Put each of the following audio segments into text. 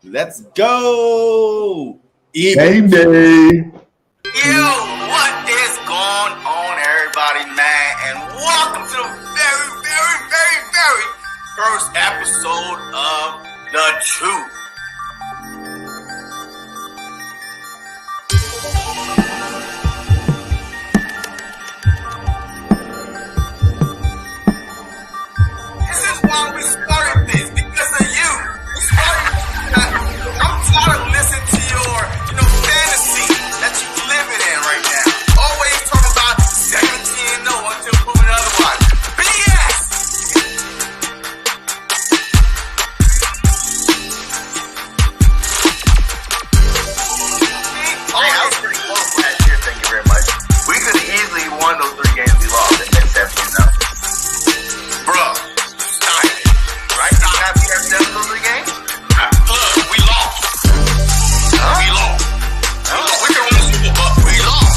Let's go. Game Eagles. day. Yo, what is going on, everybody, man? And welcome to the very first episode of The Truth. This is why we started this, because of you. We started. I'm tired of listening to your, fantasy that you living in right now. Always talking about 17-0 until proven otherwise. BS. Hey, I was pretty close last year. Thank you very much. We could have easily won those 3 games we lost and been 17-0. Bro, stop it. Right? Did you not beat us 7 those 3 games? Look, we lost. We lost. We can win the Super Bowl, but we lost.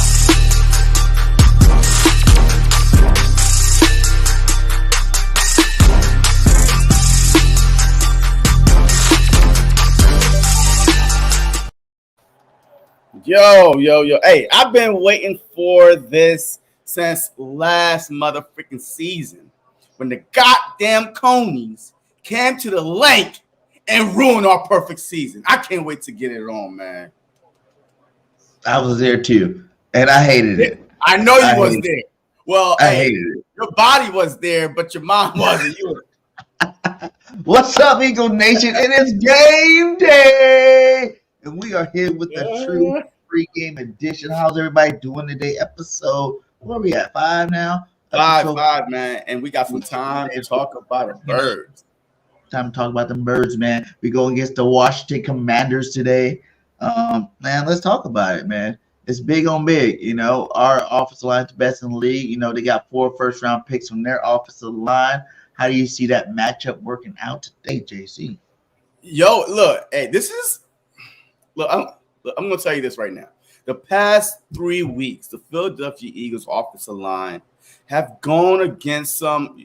Yo. Hey, I've been waiting for this since last motherfucking season when the goddamn Conies came to the lake and ruined our perfect season. I can't wait to get it on, man. I was there too, and I hated it. I know you was there. Well, I hated it. Your body was there, but your mind wasn't. You were. What's up, Eagle Nation? It is game day, and we are here with the true pregame edition. How's everybody doing today? Episode, where are we at? 5 now? Five, man. And we got some time to talk about the birds. Time to talk about the birds, man. We go against the Washington Commanders today. Man, let's talk about it, man. It's big on big. Our offensive line is the best in the league. They got 4 first-round picks from their offensive line. How do you see that matchup working out today, JC? Yo, look, hey, I'm going to tell you this right now. The past 3 weeks, the Philadelphia Eagles offensive line have gone against some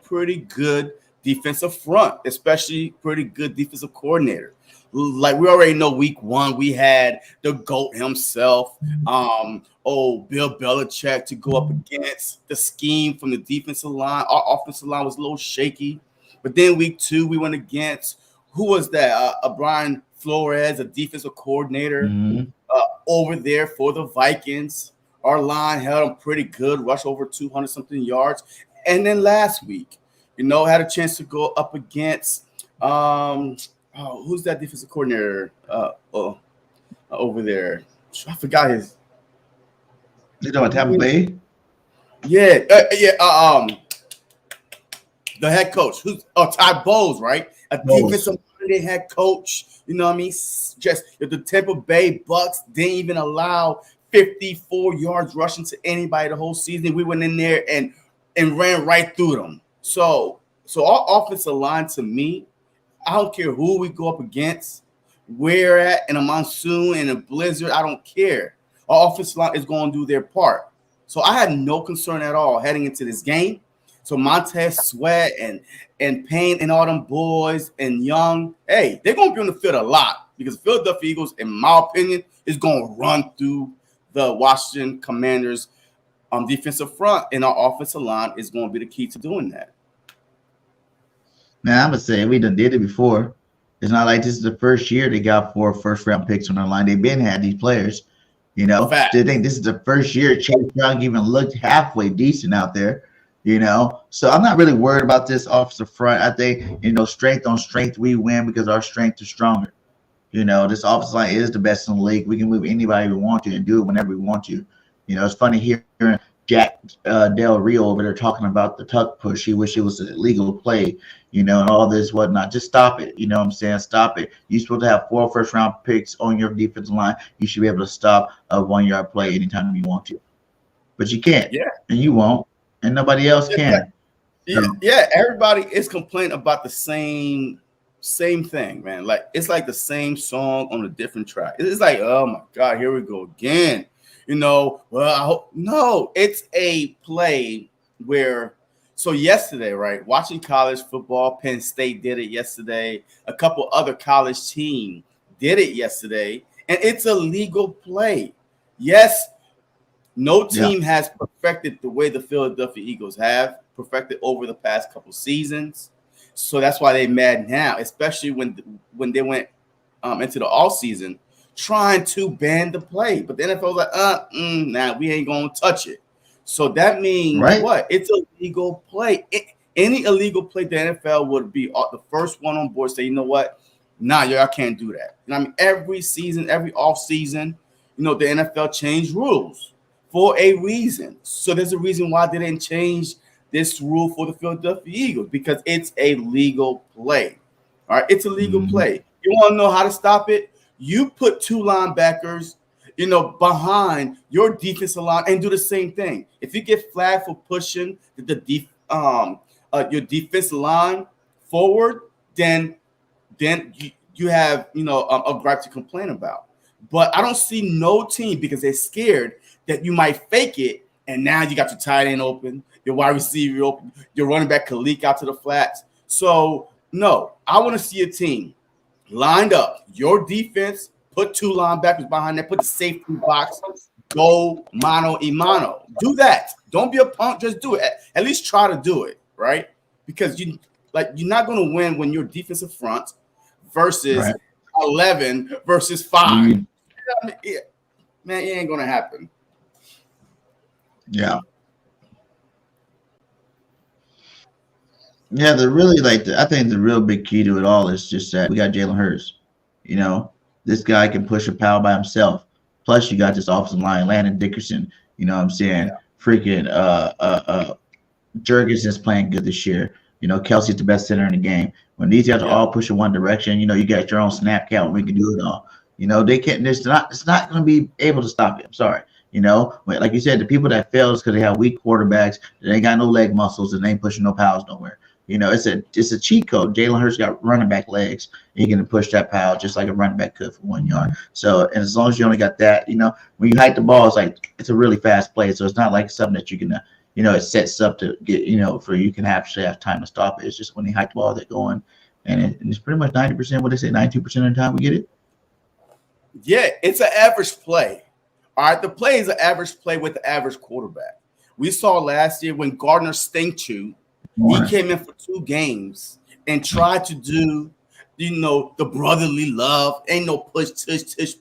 pretty good defensive front, especially pretty good defensive coordinator. Like we already know, week 1 we had the GOAT himself, Bill Belichick, to go up against the scheme from the defensive line. Our offensive line was a little shaky, but then week 2 we went against, who was that? Brian Flores, a defensive coordinator, over there for the Vikings. Our line held them pretty good, rushed over 200 something yards, and then last week, had a chance to go up against who's that defensive coordinator over there? I forgot his. You know what, Tampa Bay? Yeah. The head coach, Ty Bowles, right? A defensive head coach. You know what I mean? Just the Tampa Bay Bucks didn't even allow 54 yards rushing to anybody the whole season. We went in there and ran right through them. So our offensive line, to me, I don't care who we go up against, where at, in a monsoon, in a blizzard, I don't care. Our offensive line is going to do their part. So I had no concern at all heading into this game. So Montez Sweat and Payne and all them boys and Young, hey, they're going to be on the field a lot because Philadelphia Eagles, in my opinion, is going to run through the Washington Commanders defensive front, and our offensive line is going to be the key to doing that. Man, I'm going to say we done did it before. It's not like this is the first year they got 4 first-round picks on their line. They've been had these players. They think this is the first year Chase Young even looked halfway decent out there. So I'm not really worried about this offensive front. I think, strength on strength, we win because our strength is stronger. This offensive line is the best in the league. We can move anybody we want to and do it whenever we want to. It's funny hearing Jack Del Rio over there talking about the tuck push. He wish it was an illegal play, and all this whatnot. Just stop it. You know what I'm saying? Stop it. You're supposed to have 4 first-round picks on your defensive line. You should be able to stop a 1-yard play anytime you want to. But you can't. Yeah. And you won't. And nobody else can. Yeah, everybody is complaining about the same thing, man. Like, it's like the same song on a different track. It's like, oh my God, here we go again. Well, no, it's a play where So yesterday, right, watching college football, Penn State did it yesterday. A couple other college teams did it yesterday, and it's a legal play. Yes, no team has perfected the way the Philadelphia Eagles have perfected over the past couple seasons. So that's why they're mad now, especially when they went into the off season trying to ban the play. But the NFL was like, nah, we ain't gonna touch it. So that means what? It's a legal play. Any illegal play, the NFL would be the first one on board. Say, you know what? Nah, y'all can't do that. And I mean, every season, every off season, the NFL changed rules for a reason. So there's a reason why they didn't change this rule for the Philadelphia Eagles, because it's a legal play. All right, it's a legal play. You want to know how to stop it? You put two linebackers, behind your defensive line and do the same thing. If you get flagged for pushing your defensive line forward, then you have a gripe to complain about. But I don't see no team, because they're scared that you might fake it, and now you got your tight end open, your wide receiver open, your running back could leak out to the flats. So no, I want to see a team lined up, your defense, put two linebackers behind that, put the safety box, go mano a mano. Do that. Don't be a punk, just do it. At least try to do it, right? Because you're not going to win when you're defensive front versus 11 versus 5. Man, it ain't going to happen. Yeah. Yeah, I think the real big key to it all is just that we got Jalen Hurts. This guy can push a pile by himself. Plus, you got this offensive line, Landon Dickerson. You know what I'm saying? Yeah. Freaking Jurgensen's playing good this year. Kelsey's the best center in the game. When these guys are all pushing one direction, you got your own snap count. We can do it all. They can't. It's not going to be able to stop him. Sorry. Like you said, the people that fail is because they have weak quarterbacks. They ain't got no leg muscles and they ain't pushing no piles nowhere. It's a cheat code. Jalen Hurts got running back legs. You're going to push that pile just like a running back could for 1 yard. So, and as long as you only got that, when you hike the ball, it's a really fast play. So it's not like something that you can, it sets up to get, for you can actually have time to stop it. It's just when they hike the ball, they're going, and it's pretty much 90%. What they say, 92% of the time we get it. Yeah, it's an average play. All right, the play is an average play with the average quarterback. We saw last year when Gardner Stinkchew, he came in for 2 games and tried to do, the brotherly love. Ain't no push,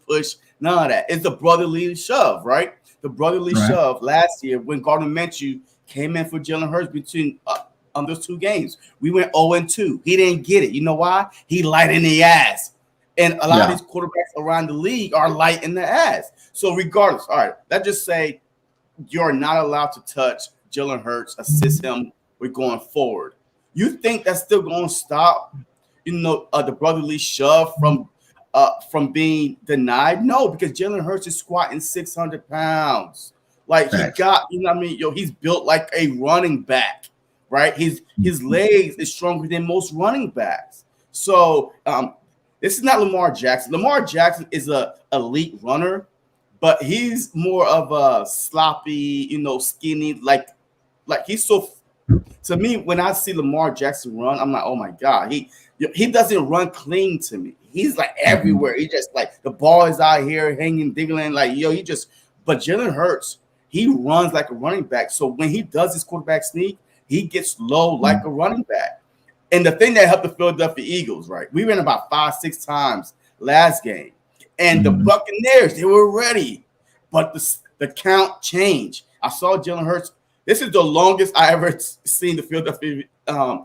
push, none of that. It's the brotherly shove, right? The brotherly shove last year when Gardner Minshew came in for Jalen Hurts between on those 2 games. We went 0-2. He didn't get it. You know why? He light in the ass. And a lot of these quarterbacks around the league are light in the ass. So regardless, all right, let's just say you're not allowed to touch Jalen Hurts, assist him with going forward. You think that's still going to stop, the brotherly shove from being denied? No, because Jalen Hurts is squatting 600 pounds. Like he got, he's built like a running back, right? His legs is stronger than most running backs. So this is not Lamar Jackson. Lamar Jackson is a elite runner, but he's more of a sloppy, skinny, like he's so. To me, when I see Lamar Jackson run, I'm like, oh my God, he doesn't run clean to me. He's like everywhere. He just like the ball is out here hanging, diggling, but Jalen Hurts, he runs like a running back. So when he does his quarterback sneak, he gets low like a running back. And the thing that helped the Philadelphia Eagles, right? We ran about 5-6 times last game. And the Buccaneers, they were ready. But the count changed. I saw Jalen Hurts. This is the longest I ever seen the Philadelphia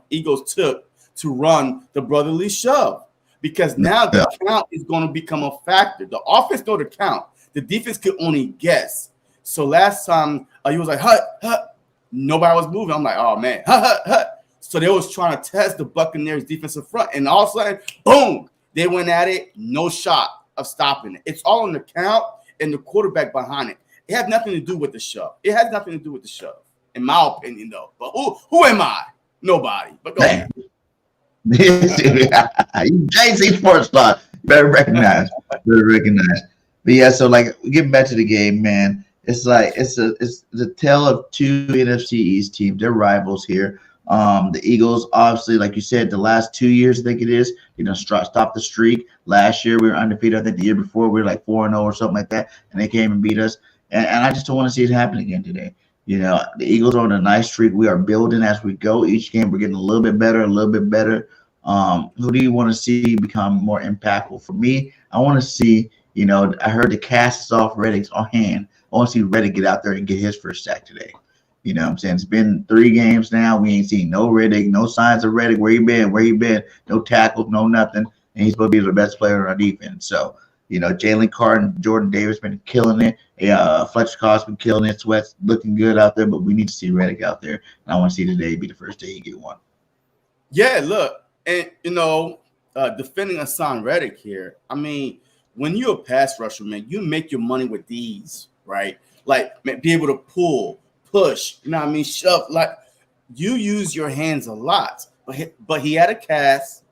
Eagles took to run the brotherly shove. Because now the count is going to become a factor. The offense know the count. The defense could only guess. So last time he was like, hut. Nobody was moving. I'm like, oh, man, hut. So they was trying to test the Buccaneers defensive front. And all of a sudden, boom, they went at it. No shot of stopping it. It's all on the count and the quarterback behind it. It has nothing to do with the shove. In my opinion, though. But who am I? Nobody. But go ahead. JC Sportstalk. Better recognize. But yeah, so getting back to the game, man. It's like it's the tale of two NFC East teams. They're rivals here. The Eagles, obviously, like you said, the last 2 years, I think it is, stop the streak. Last year, we were undefeated. I think the year before, we were like 4-0 or something like that, and they came and beat us. And I just don't want to see it happen again today. The Eagles are on a nice streak. We are building as we go. Each game, we're getting a little bit better, a little bit better. Who do you want to see become more impactful? For me, I want to see, I heard the cast is off Reddick's hand. I want to see Reddick get out there and get his first sack today. You know what I'm saying? It's been 3 games now. We ain't seen no Reddick, no signs of Reddick. Where you been? Where you been? No tackles, no nothing. And he's supposed to be the best player on our defense. So, Jalen Carter and Jordan Davis been killing it. Fletcher Cobb's been killing it. Sweat's looking good out there, but we need to see Reddick out there. And I want to see today be the first day he get one. Yeah, look, and defending Hassan Reddick here. I mean, when you're a pass rusher, man, you make your money with these, right? Like, man, be able to pull, push, shove. Like, you use your hands a lot. But he had a cast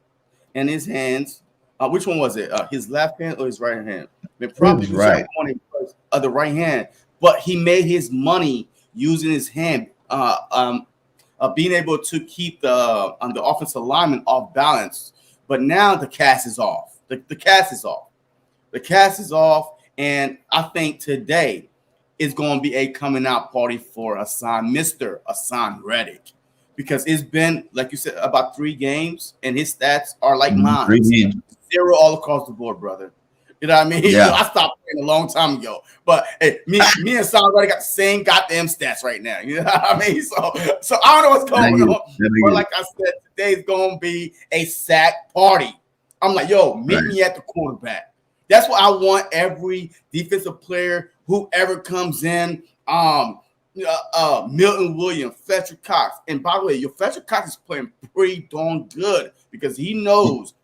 in his hands. Which one was it? His left hand or his right hand? Probably right. The right hand. But he made his money using his hand, being able to keep the offensive lineman off balance. But now the cast is off. The cast is off. The cast is off, and I think today is going to be a coming out party for Mr. Hassan Reddick, because it's been, like you said, about 3 games, and his stats are like mine. 3 games. 0 all across the board, brother. You know what I mean? Yeah. I stopped playing a long time ago. But hey, me and Hassan Reddick got the same goddamn stats right now. You know what I mean? So I don't know what's going on. But like I said, today's going to be a sack party. I'm like, yo, meet me at the quarterback. That's what I want every defensive player, whoever comes in, Milton Williams, Fletcher Cox. And by the way, your Fletcher Cox is playing pretty darn good because he knows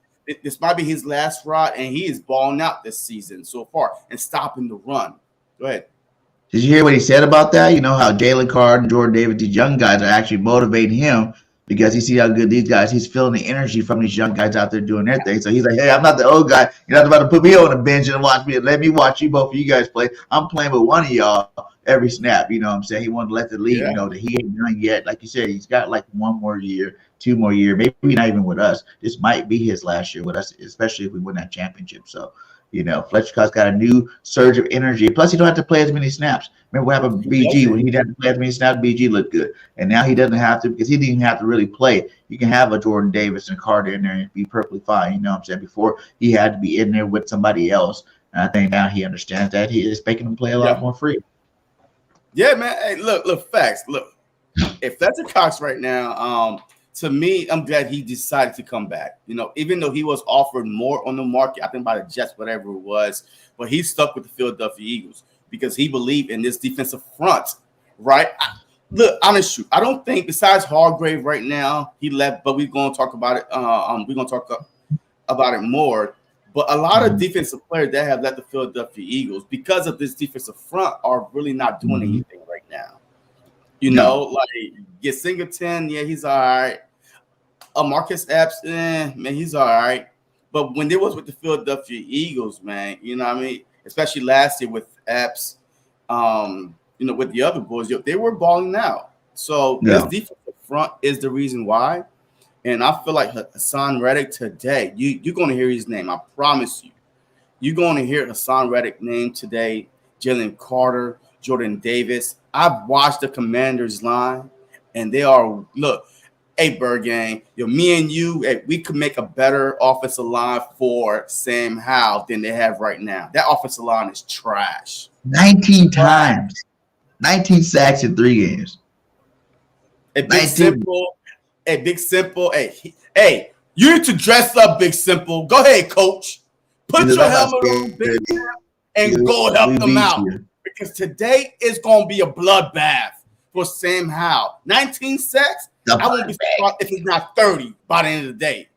this might be his last ride, and he is balling out this season so far and stopping the run. Go ahead. Did you hear what he said about that? How Jalen Carter and Jordan Davis, these young guys, are actually motivating him because he sees how good these guys, he's feeling the energy from these young guys out there doing their thing. So he's like, hey, I'm not the old guy. You're not about to put me on the bench and watch me. Let me watch you, both of you guys play. I'm playing with one of y'all every snap. You know what I'm saying? He wanted to let the league know that he ain't done yet. Like you said, he's got like 1 more year, 2 more years, maybe not even with us. This might be his last year with us, especially if we win that championship. So, Fletcher Cox got a new surge of energy. Plus, he don't have to play as many snaps. Remember what happened with BG? When he didn't have to play as many snaps, BG looked good. And now he doesn't have to, because he didn't have to really play. You can have a Jordan Davis and Carter in there and be perfectly fine. You know what I'm saying? Before, he had to be in there with somebody else. And I think now he understands that. He is making him play a lot more free. Yeah, man. Hey, look, facts. Look, if Fletcher Cox right now, to me, I'm glad he decided to come back. Even though he was offered more on the market, I think by the Jets, whatever it was, but he stuck with the Philadelphia Eagles because he believed in this defensive front, right? Look, honestly, I don't think, besides Hargrave right now, he left, but we're going to talk about it. We're going to talk about it more. But a lot of defensive players that have left the Philadelphia Eagles because of this defensive front are really not doing anything right now. Like get Singleton, yeah, he's all right. Marcus Epps, man, he's all right. But when they was with the Philadelphia Eagles, man, you know what I mean? Especially last year with Epps, with the other boys, they were balling out. So this defensive front is the reason why. And I feel like Hassan Reddick today, you're going to hear his name. I promise you. You're going to hear Hassan Reddick name today, Jalen Carter, Jordan Davis. I've watched the Commanders line, and they are, look, hey, BIRDGANG, me and you, hey, we could make a better offensive line for Sam Howell than they have right now. That offensive line is trash. 19 times. 19 sacks in 3 games. Big Simple. Hey, you need to dress up, Big Simple. Go ahead, coach. Put your helmet on, Big Simple, and go help them out. Because today is going to be a bloodbath for Sam Howell. 19 sacks. I won't be surprised if it's not 30 by the end of the day.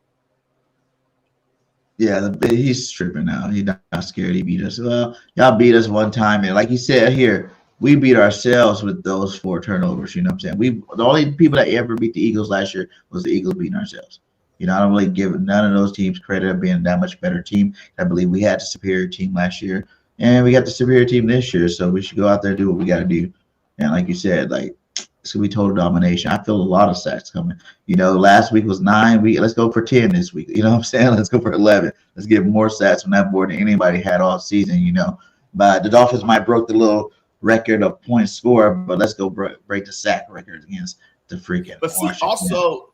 Yeah, he's tripping now. He's not scared. He beat us. Well, y'all beat us one time, and like you said here, we beat ourselves with those 4 turnovers. You know what I'm saying? The only people that ever beat the Eagles last year was the Eagles beating ourselves. I don't really give none of those teams credit of being that much better team. I believe we had a superior team last year. and we got the superior team this year, so we should go out there and do what we got to do. And like you said, like it's gonna be total domination. I feel a lot of sacks coming. Last week was 9. Let's go for 10 this week. You know what I'm saying? Let's go for 11. Let's get more sacks on that board than anybody had all season. But the Dolphins might broke the little record of points scored, but let's go break the sack record against the freaking. But see, also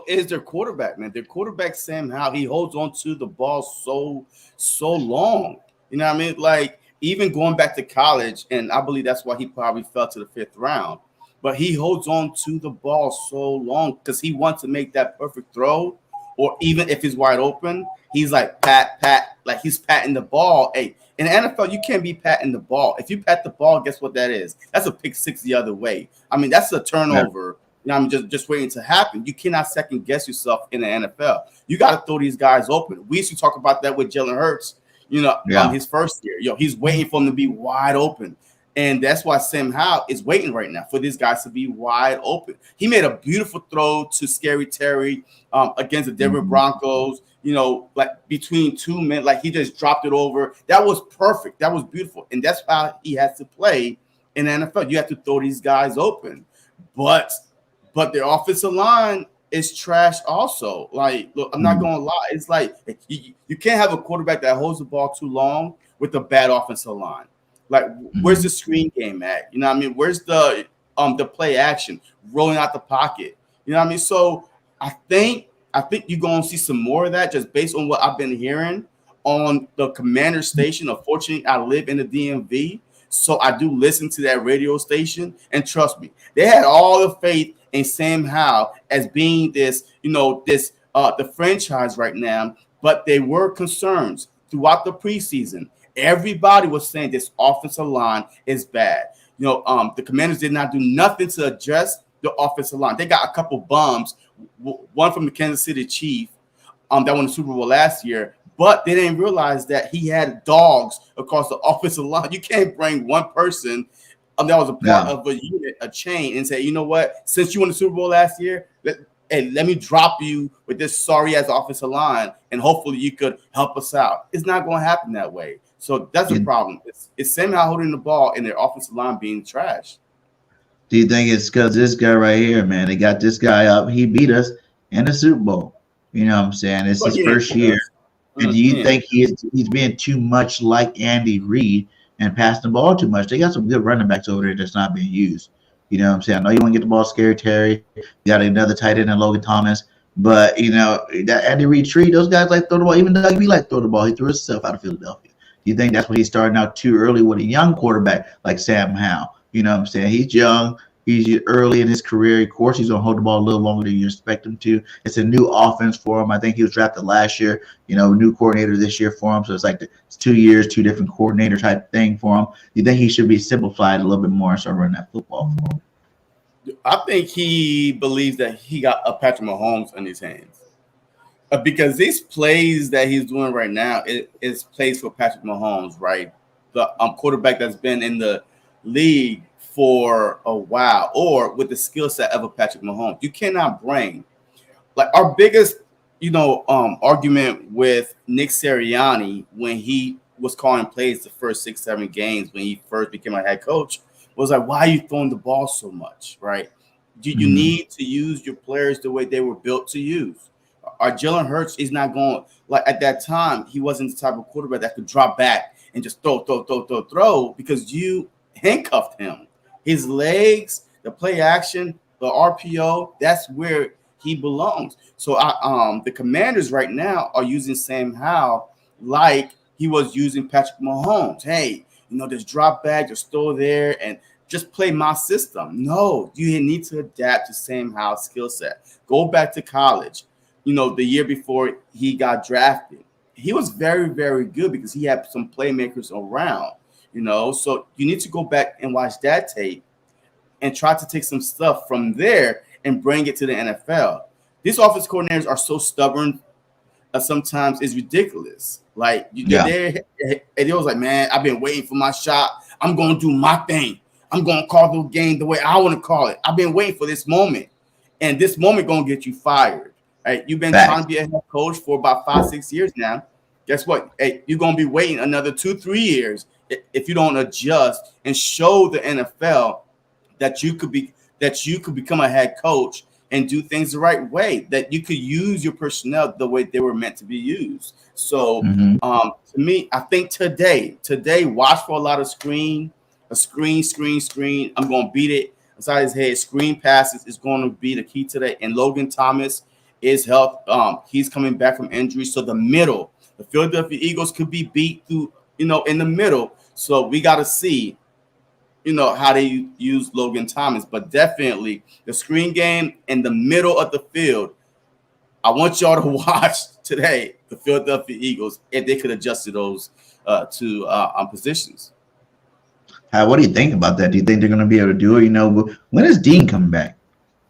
is their quarterback, man. Their quarterback, Sam Howell, he holds on to the ball so long. You know what I mean? Like, even going back to college, and I believe that's why he probably fell to the 5th round. But he holds on to the ball so long because he wants to make that perfect throw, or even if he's wide open, he's like pat, like he's patting the ball. Hey, in the NFL, you can't be patting the ball. If you pat the ball, guess what that is? That's a pick 6 the other way. I mean, that's a turnover. I'm just waiting to happen. You cannot second guess yourself in the NFL. You got to throw these guys open. We used to talk about that with Jalen Hurts, his first year. He's waiting for him to be wide open. And that's why Sam Howell is waiting right now for these guys to be wide open. He made a beautiful throw to Scary Terry against the Denver Broncos, like between 2 men. Like, he just dropped it over. That was perfect. That was beautiful. And that's how he has to play in the NFL. You have to throw these guys open. But their offensive line is trash also. Like, look, I'm not going to lie. It's like you can't have a quarterback that holds the ball too long with a bad offensive line. Like, where's the screen game at? You know what I mean? Where's the play action, rolling out the pocket? You know what I mean? So I think you're going to see some more of that just based on what I've been hearing on the Commander station. Unfortunately, I live in the DMV, so I do listen to that radio station. And trust me, they had all the faith in Sam Howell as being the franchise right now, but they were concerns throughout the preseason. Everybody was saying this offensive line is bad. The Commanders did not do nothing to address the offensive line. They got a couple bums, one from the Kansas City Chiefs that won the Super Bowl last year, but they didn't realize that he had dogs across the offensive line. You can't bring one person that was a part of a unit, a chain, and say, you know what, since you won the Super Bowl last year, let me drop you with this sorry-ass offensive line, and hopefully you could help us out. It's not going to happen that way. So that's a problem. It's Sam Howell holding the ball and their offensive line being trash. Do you think it's because this guy right here, man, they got this guy up. He beat us in the Super Bowl. You know what I'm saying? It's his first year. And do you think he's being too much like Andy Reid and passing the ball too much? They got some good running backs over there that's not being used. You know what I'm saying? I know you want to get the ball, Scary Terry. You got another tight end in Logan Thomas. But, that Andy Reid tree, those guys like throw the ball. Even Doug B like throw the ball. He threw himself out of Philadelphia. Do you think that's when he's starting out too early with a young quarterback like Sam Howell? You know what I'm saying? He's young. He's early in his career. Of course, he's going to hold the ball a little longer than you expect him to. It's a new offense for him. I think he was drafted last year, new coordinator this year for him. So it's like it's 2 years, 2 different coordinator type thing for him. You think he should be simplified a little bit more and start running that football for him? I think he believes that he got a Patrick Mahomes in his hands. Because these plays that he's doing right now is plays for Patrick Mahomes, right? The quarterback that's been in the league for a while, or with the skill set of a Patrick Mahomes. You cannot bring, like, our biggest, argument with Nick Sirianni when he was calling plays the first 6-7 games when he first became a head coach was like, why are you throwing the ball so much, right? You need to use your players the way they were built to use. Our Jalen Hurts is not going, like, at that time, he wasn't the type of quarterback that could drop back and just throw because you handcuffed him. His legs, the play action, the RPO, that's where he belongs. So the Commanders right now are using Sam Howell like he was using Patrick Mahomes. Hey, just drop back, just throw there and just play my system. No, you need to adapt to Sam Howell's skill set. Go back to college. The year before he got drafted, he was very, very good because he had some playmakers around, So you need to go back and watch that tape and try to take some stuff from there and bring it to the NFL. These offense coordinators are so stubborn sometimes it's ridiculous. Like, they was like, man, I've been waiting for my shot. I'm going to do my thing. I'm going to call the game the way I want to call it. I've been waiting for this moment. And this moment going to get you fired. Right? You've been trying to be a head coach for about 5-6 years now. guess what? Hey, you're gonna be waiting another 2-3 years if you don't adjust and show the NFL that you could become a head coach and do things the right way, that you could use your personnel the way they were meant to be used. So to me, I think today, watch for a lot of screen. I'm going to beat it inside his head. Screen passes is going to be the key today. And Logan Thomas is health. He's coming back from injury. So the Philadelphia Eagles could be beat through, in the middle. So we got to see, how they use Logan Thomas. But definitely the screen game in the middle of the field, I want y'all to watch today the Philadelphia Eagles if they could adjust to those positions. What do you think about that? Do you think they're going to be able to do it? When is Dean coming back?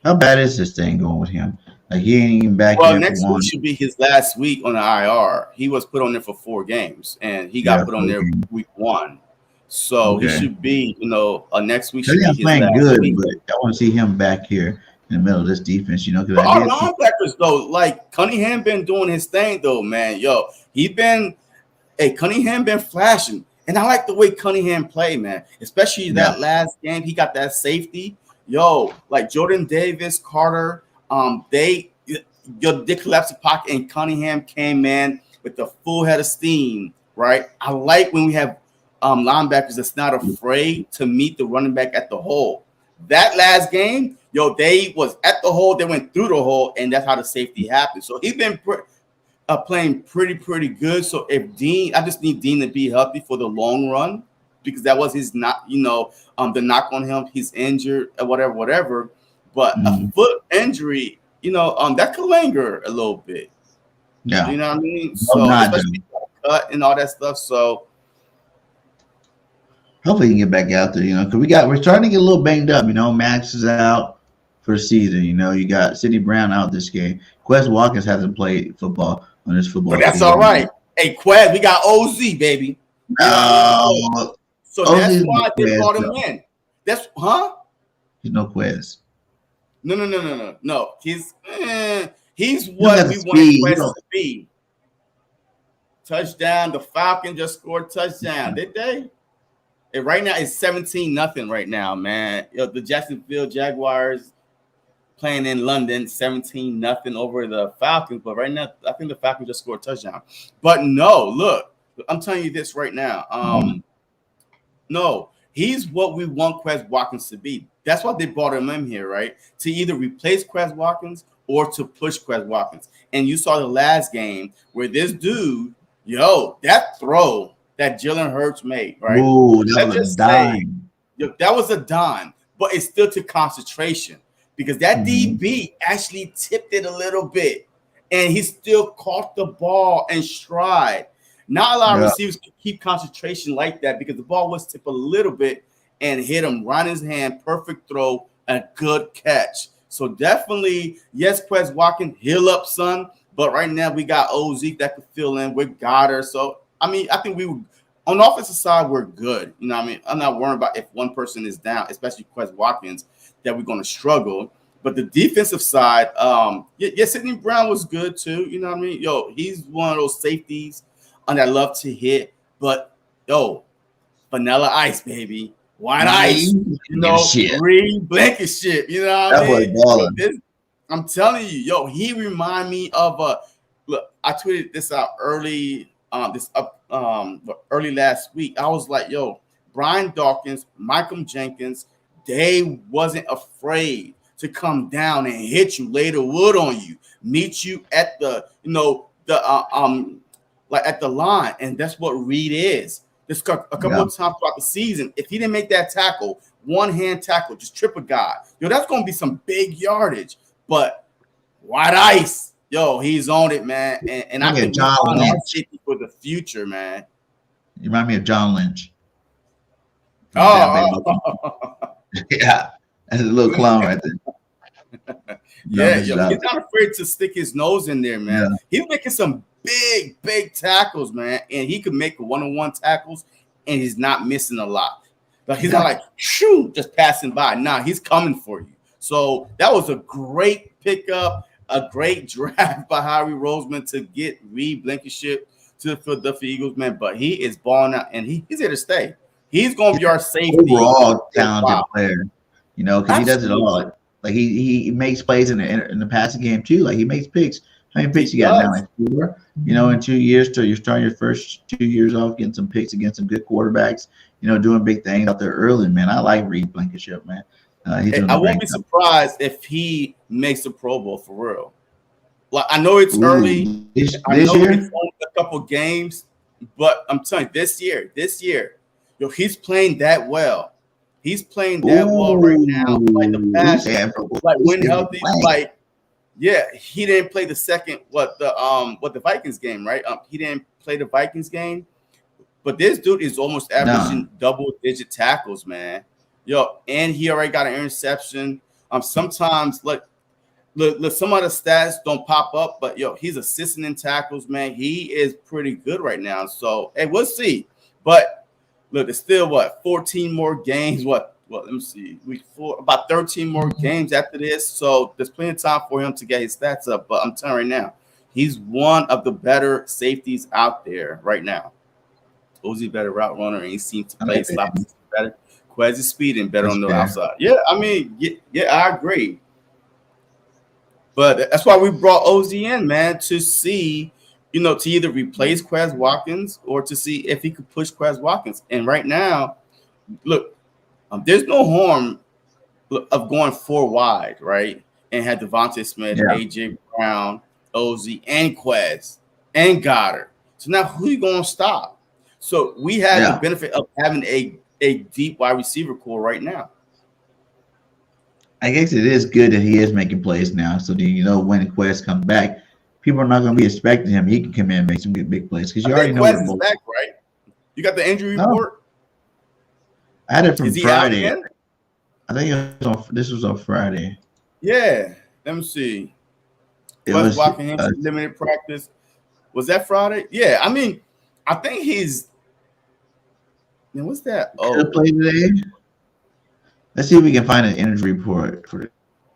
How bad is this thing going with him? Like, he ain't even back. Well, next week should be his last week on the IR. He was put on there for 4 games, and he got put on there week 1. So he should be, next week should be his playing last good, week. but I want to see him back here in the middle of this defense. Because our linebackers though, like Cunningham been doing his thing though, man. Cunningham been flashing. And I like the way Cunningham played, man. Especially that last game. He got that safety. Like Jordan Davis, Carter, they collapsed the pocket, and Cunningham came in with the full head of steam, right? I like when we have linebackers that's not afraid to meet the running back at the hole. That last game, they was at the hole. They went through the hole, and that's how the safety happened. So he's been playing pretty good. So I just need Dean to be healthy for the long run, because that was his the knock on him. He's injured or whatever. But a foot injury, that could linger a little bit. Yeah, you know what I mean. So especially cut and all that stuff. So hopefully he can get back out there. Because we're starting to get a little banged up. Max is out for the season. You got Sidney Brown out this game. Quez Watkins hasn't played football on this football. But that's all right. Hey, Quez, we got OZ, baby. No. So that's why they brought him in. That's He's no Quez. No. He's what we wanted Quez to be. Touchdown. The Falcons just scored touchdown. Did they? And right now it's 17-0 right now, man. The Jacksonville Jaguars playing in London, 17-0 over the Falcons. But right now, I think the Falcons just scored a touchdown. But no, look, I'm telling you this right now. No, he's what we want Quez Watkins to be. That's why they brought him in here, right? To either replace Quez Watkins or to push Quez Watkins. And you saw the last game where this dude, that throw that Jalen Hurts made, right? Ooh, that was a dime. That was a dime, but it still took concentration, because that DB actually tipped it a little bit, and he still caught the ball in stride. Not a lot of receivers can keep concentration like that, because the ball was tipped a little bit and hit him right in his hand. Perfect throw, a good catch. So definitely, yes, Quez Watkins, heal up, son. But right now we got OZ that could fill in with Goddard. So I think on the offensive side, we're good. I'm not worried about if one person is down, especially Quez Watkins, that we're going to struggle. But the defensive side, Sidney Brown was good too. He's one of those safeties that love to hit. But vanilla ice, baby, white ice. Green blanket shit. I'm telling you, he remind me of look. I tweeted this out early. Early last week. I was like, Brian Dawkins, Michael Jenkins, they wasn't afraid to come down and hit you, lay the wood on you, meet you at the, at the line. And that's what Reed is. This a couple of times throughout the season, if he didn't make that tackle, one-hand tackle, just trip a guy, that's going to be some big yardage. But white ice, he's on it, man. And I think John Lynch for the future, man. You remind me of John Lynch. Yeah. That's a little clown right there. He's not afraid to stick his nose in there, man. Yeah. He's making some big tackles, man. And he could make one-on-one tackles, and he's not missing a lot. But he's not like, shoo, just passing by. Nah, he's coming for you. So that was a great pickup. A great draft by Howie Roseman to get Reed Blankenship to the Philadelphia Eagles, man. But he is balling out, and he's here to stay. He's going to be our safety. Overall talented player, you know, because he does it all. Like he makes plays in the passing game too. Like he makes picks. How many picks you got now? Like 4? You know, in 2 years, till you're starting your first 2 years off, getting some picks against some good quarterbacks. You know, doing big things out there early, man. I like Reed Blankenship, man. I won't be surprised if he makes the Pro Bowl for real. Like I know it's early. I know year? it's only a couple games, but I'm telling you, this year, yo, he's playing that well. He's playing that well right now. Like the past, like when healthy, like. Yeah, he didn't play the second the Vikings game, right? He didn't play the Vikings game, but this dude is almost averaging double-digit tackles, man. Yo, and he already got an interception. Sometimes look, some of the stats don't pop up, but yo, he's assisting in tackles, man. He is pretty good right now. So hey, we'll see. But look, there's still 14 more games. Well, let me see. Week 4, about 13 more games after this. So there's plenty of time for him to get his stats up. But I'm telling you right now, he's one of the better safeties out there right now. Ozzy better route runner, and he seems to play slot better. Quez is speeding better on the outside. Yeah, I mean, yeah, I agree. But that's why we brought Ozzy in, man, to see, you know, to either replace Quez Watkins or to see if he could push Quez Watkins. And right now, look, there's no harm of going 4 wide, right? And had Devontae Smith, AJ Brown, Ozzy, and Quez, and Goddard. So now who you going to stop? So we have the benefit of having a deep wide receiver core right now. I guess it is good that he is making plays now. So you know when Quez comes back, people are not going to be expecting him. He can come in and make some good big plays because you already know Quez is back, right? You got the injury report? I had it from Friday. I think this was on Friday. Yeah, let me see. Quez Watkins limited practice. Was that Friday? Yeah, I mean, I think he's. Man, what's that? Could play today. Let's see if we can find an injury report for it.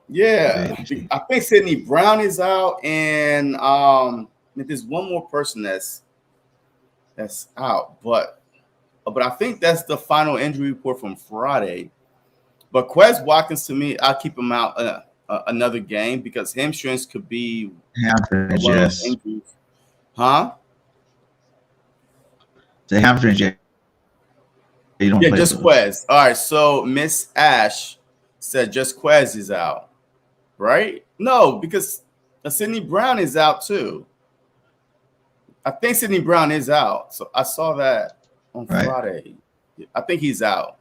Yeah, I think Sidney Brown is out, and there's one more person that's out, but I think that's the final injury report from Friday. But Quez Watkins, to me, I'll keep him out another game because hamstrings could be injuries. Huh? The hamstrings, Yeah, just Quez. All right, so Miss Ash said just Quez is out, right? No, because Sidney Brown is out too. I think Sidney Brown is out. So I saw that on Friday. I think he's out.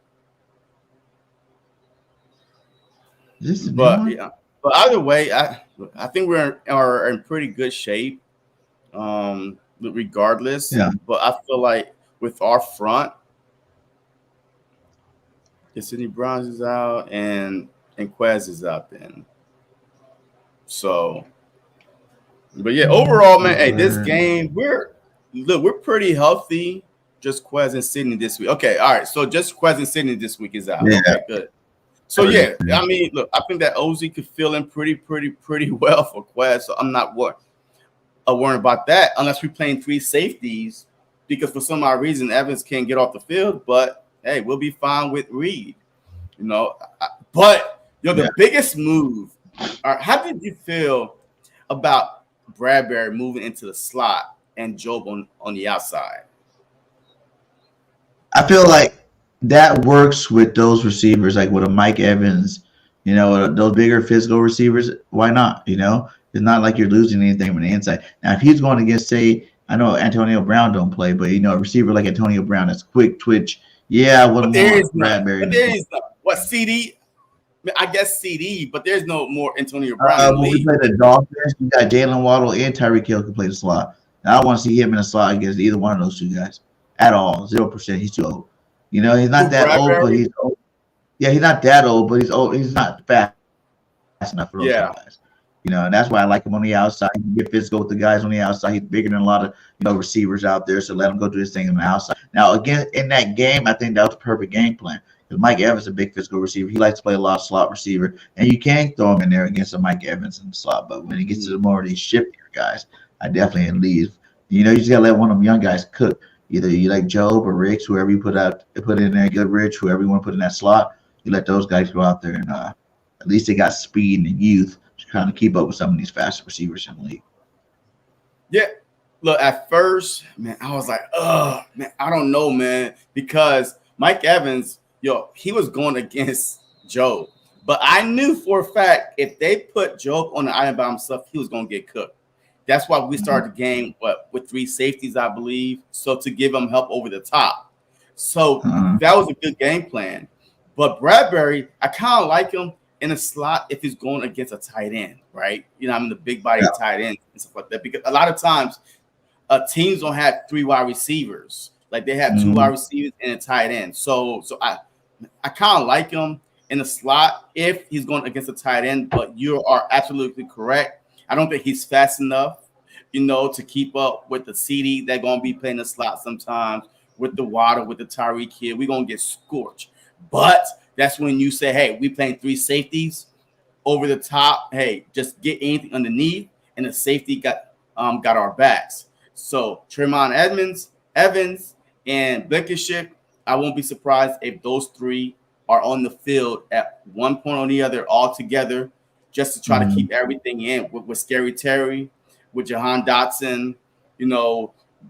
But either way, I think we're in pretty good shape. Regardless. Yeah. But I feel like with our front, Sidney Brown is out and Quez is out then. So, but yeah, overall, man, hey, this game we're pretty healthy. Just Quez and Sidney this week. Okay, all right. So just Quez and Sidney this week is out. Yeah. Okay, good. So yeah, I mean, look, I think that Ozzy could fill in pretty well for Quez. So I'm not worried about that unless we're playing 3 safeties because for some odd reason Evans can't get off the field. But hey, we'll be fine with Reed. You know, but the biggest move. How did you feel about Bradbury moving into the slot and Job on the outside? I feel like that works with those receivers, like with a Mike Evans, you know, those bigger physical receivers. Why not? You know, it's not like you're losing anything from the inside. Now, if he's going against, say, I know Antonio Brown don't play, but you know, a receiver like Antonio Brown that's quick twitch. Yeah, I wouldn't want Bradbury. But there is no CD. I guess CD, but there's no more Antonio Brown. When we play the Dolphins, you got Jalen Waddle and Tyreek Hill can play the slot. Now, I don't want to see him in the slot against either one of those 2 guys at all. 0%. He's too old. You know, he's not that old, but he's old. Yeah, he's not that old, but he's old. He's not fast enough for those guys. You know, and that's why I like him on the outside. He can get physical with the guys on the outside. He's bigger than a lot of receivers out there, so let him go do his thing on the outside. Now, again, in that game, I think that was the perfect game plan. Because Mike Evans is a big physical receiver. He likes to play a lot of slot receiver, and you can throw him in there against a Mike Evans in the slot. But when he gets to the more of these shiftier guys, I definitely leave You know, you just gotta let one of them young guys cook. Either you like Job or Ricks, whoever you put in there, Goodrich, whoever you want to put in that slot. You let those guys go out there and at least they got speed and youth to kind of keep up with some of these fast receivers in the league. Yeah. Look, at first, man, I was like, man, I don't know, man, because Mike Evans, he was going against Job. But I knew for a fact if they put Job on the island by himself, he was going to get cooked. That's why we started the game with 3 safeties, I believe, so to give him help over the top. So that was a good game plan. But Bradbury, I kind of like him in a slot if he's going against a tight end, right? You know, I'm in the big body tight end and stuff like that. Because a lot of times teams don't have 3 wide receivers. Like they have 2 wide receivers and a tight end. So I kind of like him in a slot if he's going against a tight end, but you are absolutely correct. I don't think he's fast enough, to keep up with the CD. They're going to be playing the slot sometimes with the Water, with the Tyreek Hill. We're going to get scorched. But that's when you say, hey, we playing 3 safeties over the top. Hey, just get anything underneath, and the safety got our backs. So Tremont Evans, and Blankenship, I won't be surprised if those 3 are on the field at one point or the other all together just to try to keep everything in with Scary Terry, with Jahan Dotson,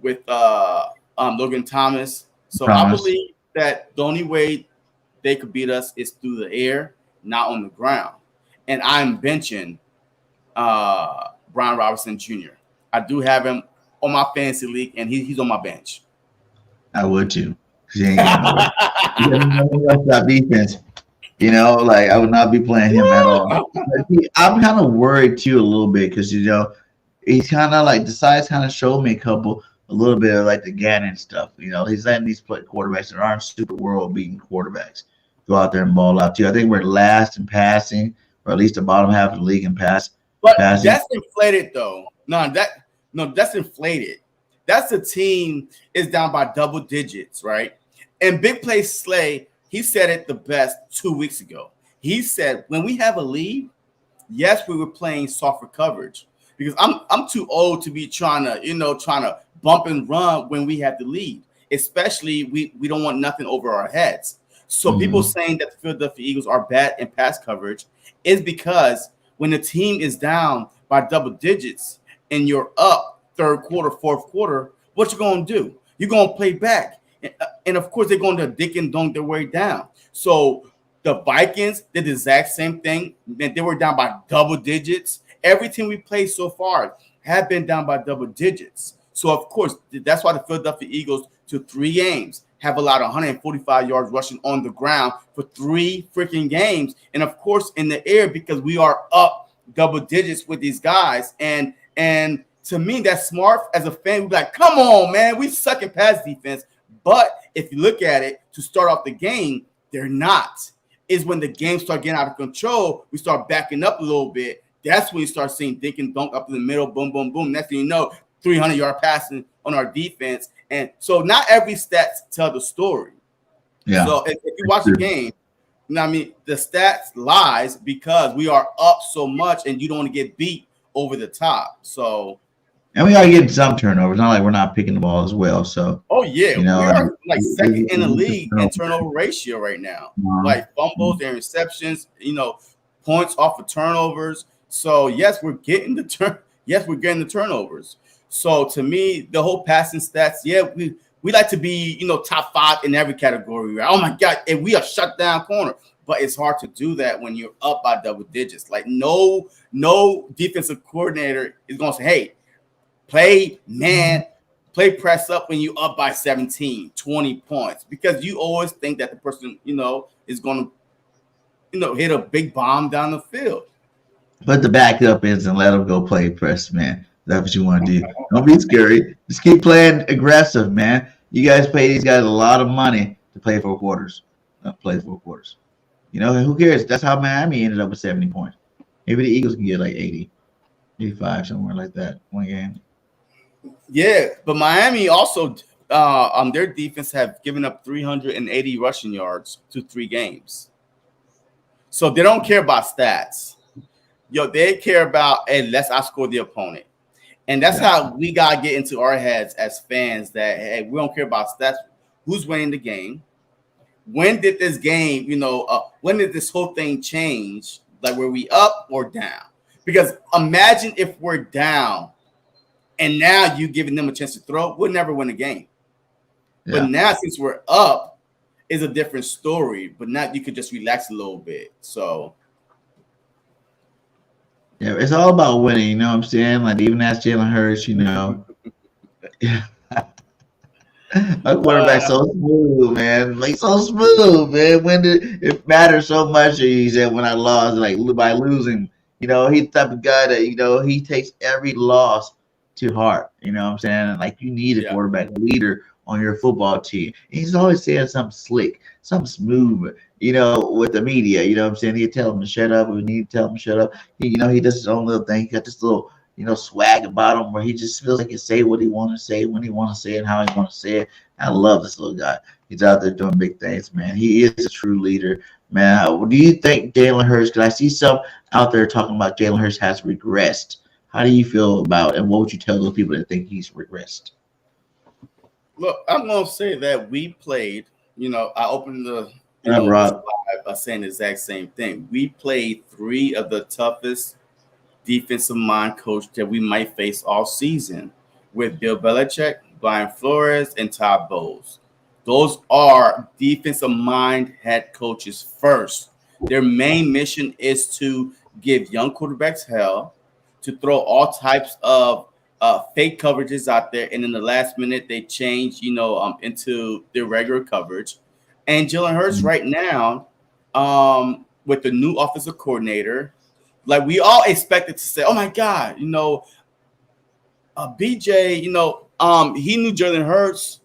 with Logan Thomas. So I believe that the only way they could beat us is through the air, not on the ground. And I'm benching Brian Robinson Jr. I do have him on my fantasy league, and he's on my bench. I would too. He ain't got that defense. I would not be playing him at all. I'm kind of worried too a little bit because he's kind of like the size kind of showed me a little bit of like the Gannon stuff. He's letting these quarterbacks that aren't super world beating quarterbacks go out there and ball out too. I think we're last in passing, or at least the bottom half of the league in passing. That's inflated though. No, that's inflated. That's the team is down by double digits, right? And Big Play Slay, he said it the best 2 weeks ago. He said, when we have a lead, yes, we were playing softer coverage because I'm too old to be trying to bump and run when we have the lead. Especially we don't want nothing over our heads. So people saying that the Philadelphia Eagles are bad in pass coverage is because when the team is down by double digits and you're up third quarter, fourth quarter, what you going to do? You're going to play back. And of course, they're going to dick and dunk their way down. So the Vikings did the exact same thing. They were down by double digits. Every team we played so far have been down by double digits. So, of course, that's why the Philadelphia Eagles, to 3 games, have allowed 145 yards rushing on the ground for 3 freaking games. And, of course, in the air because we are up double digits with these guys. And to me, that's smart as a fan. We're like, come on, man, we suck at pass defense. But if you look at it to start off the game, they're not. Is when the game start getting out of control, we start backing up a little bit. That's when you start seeing dink and dunk up in the middle, boom, boom, boom. Next thing you know, 300-yard passing on our defense. And so not every stats tell the story. Yeah. So if you watch the game, the stats lies because we are up so much and you don't want to get beat over the top. So. And we are getting some turnovers. Not like we're not picking the ball as well. So. Oh yeah, we are like second in the league in turnover ratio right now. Like fumbles and receptions, points off of turnovers. So yes, we're getting the turnovers. So to me, the whole passing stats, we like to be top 5 in every category. Right? Oh my God, and we are shut down corner. But it's hard to do that when you're up by double digits. Like no defensive coordinator is going to say, hey, play press up when you up by 17, 20 points. Because you always think that the person, is going to, hit a big bomb down the field. Put the backup in and let them go play press, man. That's what you want to do. Don't be scary. Just keep playing aggressive, man. You guys pay these guys a lot of money to play 4 quarters. Play 4 quarters. Who cares? That's how Miami ended up with 70 points. Maybe the Eagles can get like 80, 85, somewhere like that, one game. Yeah, but Miami also, their defense have given up 380 rushing yards to 3 games. So they don't care about stats. They care about, hey, let's outscore the opponent. And that's how we got to get into our heads as fans that, hey, we don't care about stats. Who's winning the game? When did this game, when did this whole thing change? Like, were we up or down? Because imagine if we're down and now you giving them a chance to throw, we'll never win a game. Yeah. But now, since we're up, is a different story. But now you could just relax a little bit. So. Yeah, it's all about winning, you know what I'm saying? Like, even as Jalen Hurts, my quarterback's so smooth, man. Like, so smooth, man. When did it matter so much? He said, when I lost, like, by losing, he's the type of guy that, he takes every loss to heart. You know what I'm saying? Like, you need a quarterback leader on your football team. And he's always saying something slick, something smooth, with the media. You know what I'm saying? He'd tell him to shut up. We need to tell him to shut up. He does his own little thing. He got this little, swag about him where he just feels like he can say what he want to say, when he want to say it, how he want to say it. I love this little guy. He's out there doing big things, man. He is a true leader, man. Do you think Jalen Hurts, because I see some out there talking about Jalen Hurts has regressed. How do you feel about it, and what would you tell those people that think he's regressed? Look, I'm going to say that we played, I opened the saying the exact same thing. We played 3 of the toughest defensive mind coach that we might face all season with Bill Belichick, Brian Flores, and Todd Bowles. Those are defensive mind head coaches first. Their main mission is to give young quarterbacks hell, to throw all types of fake coverages out there, and in the last minute they change, into their regular coverage. And Jalen Hurts right now, with the new offensive coordinator, like, we all expected to say, oh my God, BJ, he knew Jalen Hurts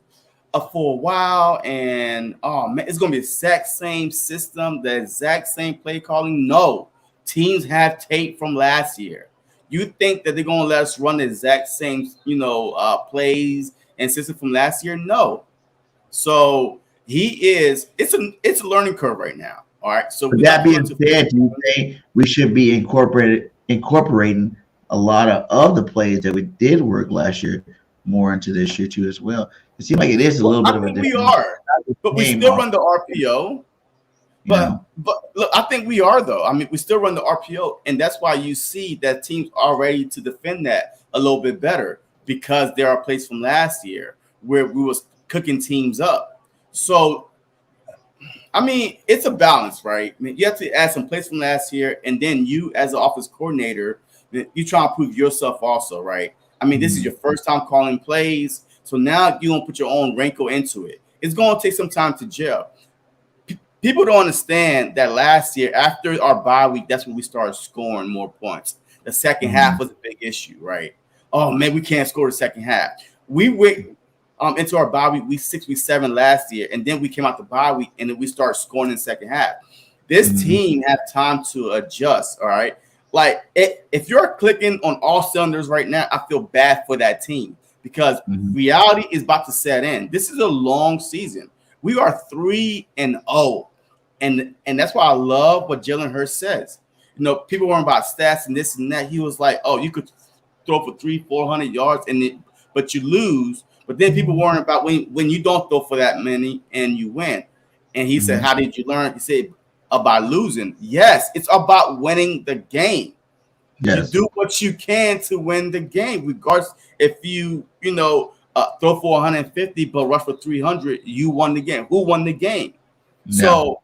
for a while, and oh man, it's gonna be the exact same system, the exact same play calling. No, teams have tape from last year. You think that they're gonna let us run the exact same, plays and system from last year? No. So it's a learning curve right now. All right. So with that being said, do you think we should be incorporating a lot of the plays that we did work last year more into this year too as well? It seems like it is a little bit of a difference. We are, but we still run the RPO. But look, I think we are, though. I mean, we still run the RPO, and that's why you see that teams are ready to defend that a little bit better, because there are plays from last year where we was cooking teams up. So, I mean, it's a balance, right? I mean, you have to add some plays from last year, and then you, as an offense coordinator, you try to prove yourself also, right? I mean, this is your first time calling plays, so now you're going to put your own wrinkle into it. It's going to take some time to gel. People don't understand that last year, after our bye week, that's when we started scoring more points. The second half was a big issue, right? Oh, man, we can't score the second half. We went into our bye week 6, week 7 last year, and then we came out the bye week, and then we started scoring in the second half. This team had time to adjust, all right? Like, if you're clicking on all cylinders right now, I feel bad for that team, because reality is about to set in. This is a long season. We are 3-0. And that's why I love what Jalen Hurts says. People weren't about stats and this and that. He was like, oh, you could throw for 300-400 yards, but you lose. But then people weren't about when you don't throw for that many and you win. And he said, how did you learn? He said, about losing. Yes, it's about winning the game. Yes. You do what you can to win the game, regardless if you throw for 150 but rush for 300. You won the game. Who won the game? No. So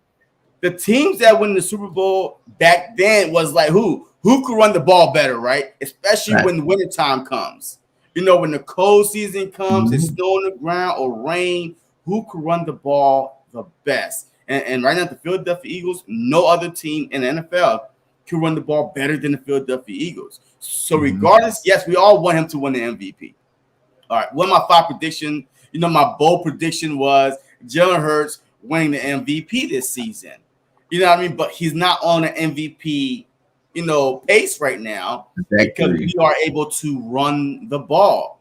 the teams that win the Super Bowl back then was like who could run the ball better, right? Especially when the winter time comes. When the cold season comes, it's snow on the ground or rain, who could run the ball the best? And right now, the Philadelphia Eagles, no other team in the NFL can run the ball better than the Philadelphia Eagles. So regardless, yes, we all want him to win the MVP. All right, one of my 5 predictions, my bold prediction was Jalen Hurts winning the MVP this season. You know what I mean? But he's not on an MVP, pace right now because we are able to run the ball.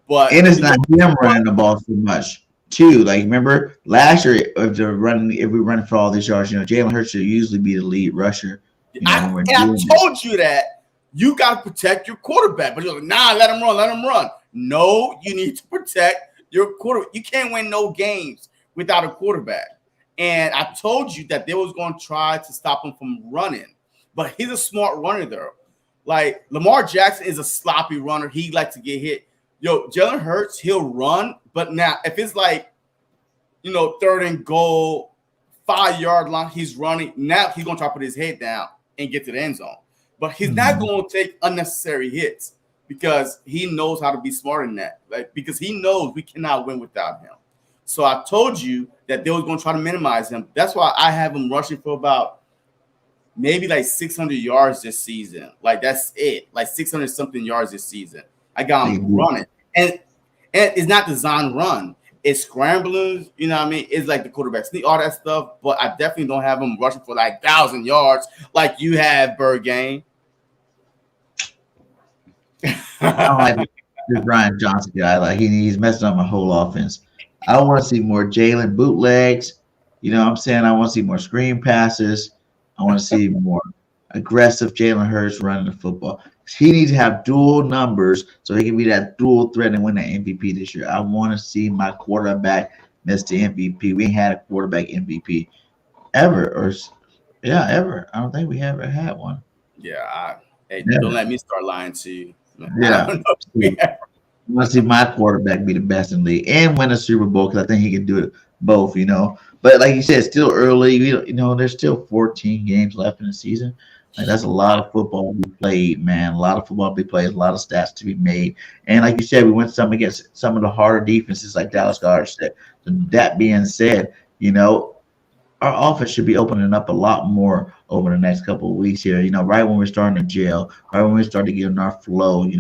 But and it's not him running the ball so much, too. Like, remember last year, if we're running for all these yards, Jalen Hurts should usually be the lead rusher. I told you that You got to protect your quarterback. But you're like, nah, let him run. No, you need to protect your quarterback. You can't win no games without a quarterback. And I told you that they was going to try to stop him from running. But he's a smart runner, though. Like, Lamar Jackson is a sloppy runner. He likes to get hit. Yo, Jalen Hurts, he'll run. But now, if it's like, 3rd and goal, 5-yard line, he's running. Now he's going to try to put his head down and get to the end zone. But he's not going to take unnecessary hits because he knows how to be smart in that. Like, because he knows we cannot win without him. So I told you that they was going to try to minimize him. That's why I have him rushing for about maybe like 600 yards this season. Like, that's it. Like 600 something yards this season. I got him running. And it's not design run. It's scrambling. You know what I mean? It's like the quarterback sneak, all that stuff. But I definitely don't have him rushing for like 1,000 yards like you have, BIRDGANG. I don't like this Brian Johnson guy. Like, he's messing up my whole offense. I want to see more Jalen bootlegs. You know what I'm saying? I want to see more screen passes. I want to see more aggressive Jalen Hurts running the football. He needs to have dual numbers so he can be that dual threat and win that MVP this year. I want to see my quarterback miss the MVP. We ain't had a quarterback MVP ever, ever. I don't think we ever had one. Yeah, don't let me start lying to you. Yeah. I want to see my quarterback be the best in the league and win a Super Bowl because I think he can do it both, But like you said, it's still early. There's still 14 games left in the season. Like, that's a lot of football to be played, man. A lot of football to be played, a lot of stats to be made. And like you said, we went some against some of the harder defenses like Dallas Goddard said. So that being said, our offense should be opening up a lot more over the next couple of weeks here. Right when we're starting to gel, right when we start to get in our flow,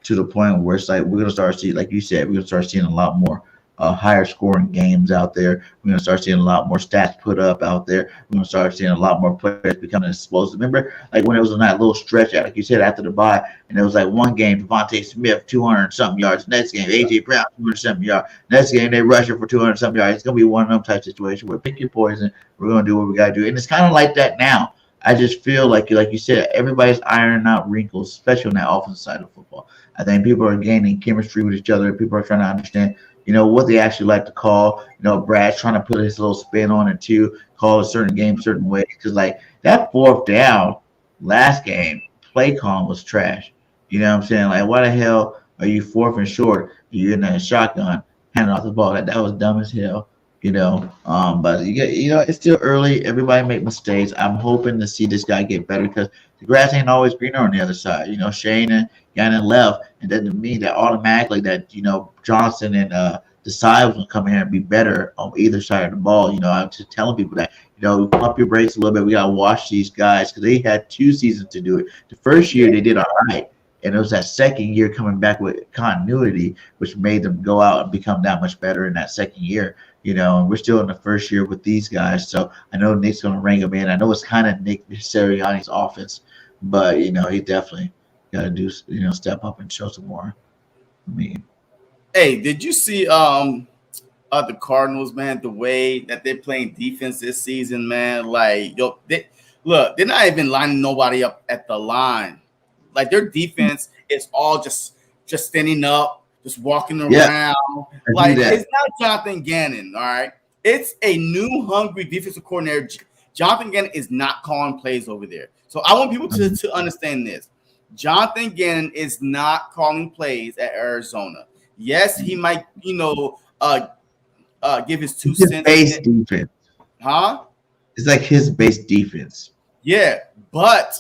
to the point where it's like we're gonna start seeing, like you said, we're gonna start seeing a lot more higher scoring games out there. We're gonna start seeing a lot more stats put up out there. We're gonna start seeing a lot more players becoming explosive. Remember, like when it was in that little stretch, like you said, after the bye, and it was like one game, Devontae Smith 200-something yards. Next game, AJ Brown 200-something yards. Next game, they rush it for 200-something yards. It's gonna be one of them type situations where pick your poison. We're gonna do what we gotta do, and it's kind of like that now. I just feel like you said, everybody's ironing out wrinkles, especially on that offensive side of football. I think people are gaining chemistry with each other. People are trying to understand, what they actually like to call. Brad's trying to put his little spin on it too, call a certain game certain way. Because like that 4th down last game, play call was trash. You know what I'm saying? Like, why the hell are you 4th and short? You're in a shotgun, handing off the ball. That was dumb as hell. But it's still early. Everybody make mistakes. I'm hoping to see this guy get better because the grass ain't always greener on the other side. Shane and Gannon left, and that doesn't mean that automatically that Johnson and Desai was gonna come here and be better on either side of the ball. I'm just telling people that pump your brakes a little bit. We gotta watch these guys because they had 2 seasons to do it. The first year they did all right. And it was that second year coming back with continuity, which made them go out and become that much better in that second year. And we're still in the first year with these guys. So I know Nick's going to ring them in. I know it's kind of Nick Sirianni's offense, but, he definitely got to do, step up and show some more. Hey, did you see the Cardinals, man, the way that they're playing defense this season, man? Like, they're not even lining nobody up at the line. Like, their defense is all just standing up, just walking around. Yeah, like, it's not Jonathan Gannon, all right? It's a new, hungry defensive coordinator. Jonathan Gannon is not calling plays over there. So I want people to understand this. Jonathan Gannon is not calling plays at Arizona. Yes, he might, give his 2 cents. Base defense. Huh? It's like his base defense. Yeah, but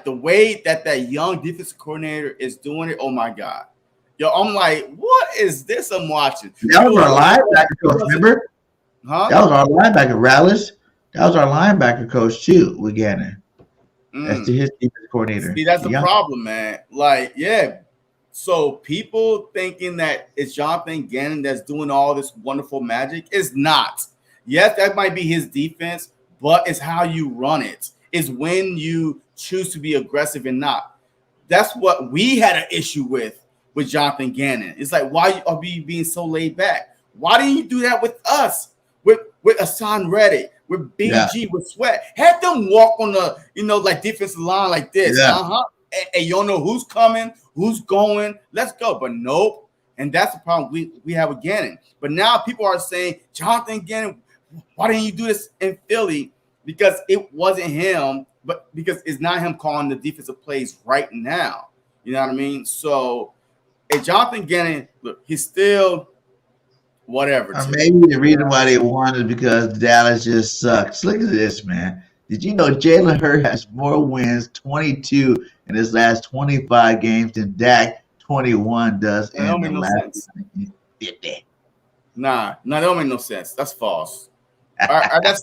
the way that young defensive coordinator is doing it, oh my God. Yo, I'm like, what is this I'm watching? That was our linebacker coach, remember? Huh? That was our linebacker, Rallis. That was our linebacker coach, too, with Gannon. That's his defense coordinator. See, that's the problem, man. Like, yeah. So people thinking that it's Jonathan Gannon that's doing all this wonderful magic is not. Yes, that might be his defense, but it's how you run it. It's when you choose to be aggressive and not. That's what we had an issue with Jonathan Gannon. It's like, why are we being so laid back? Why didn't you do that with us? With Hassan Reddick, with BG, with Sweat. Have them walk on the, like defensive line like this. Yeah. And you don't know who's coming, who's going. Let's go. But nope. And that's the problem we have with Gannon. But now people are saying, Jonathan Gannon, why didn't you do this in Philly? Because it wasn't him, but because it's not him calling the defensive plays right now. You know what I mean? So, Jonathan Gannon, look, he's still whatever. Maybe the reason why they won is because Dallas just sucks. Look at this, man. Did you know Jalen Hurts has more wins, 22 in his last 25 games than Dak 21 does in the last 50? Nah, that don't make no sense. That's false. That's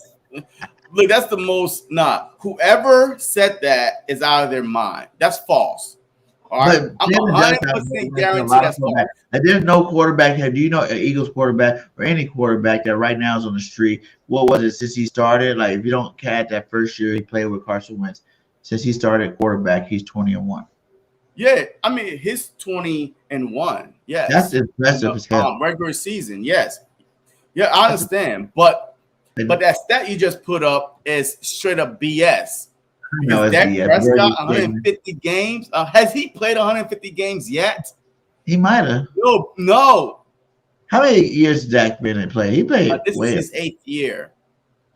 the most. Whoever said that is out of their mind. That's false. All right, I'm 100% guarantee that's false. And there's no quarterback. Do you know an Eagles quarterback or any quarterback that right now is on the street? What was it since he started? Like, if you don't count that first year he played with Carson Wentz, since he started quarterback, he's 20-1. Yeah, I mean, he's 20-1. Yes, that's impressive as hell. Regular season, yes. Yeah, I understand, but that stat you just put up is straight up BS. Because Dak Prescott, 150 games. Has he played 150 games yet? He might have. No. How many years did Dak been in play? He played. This is his 8th year.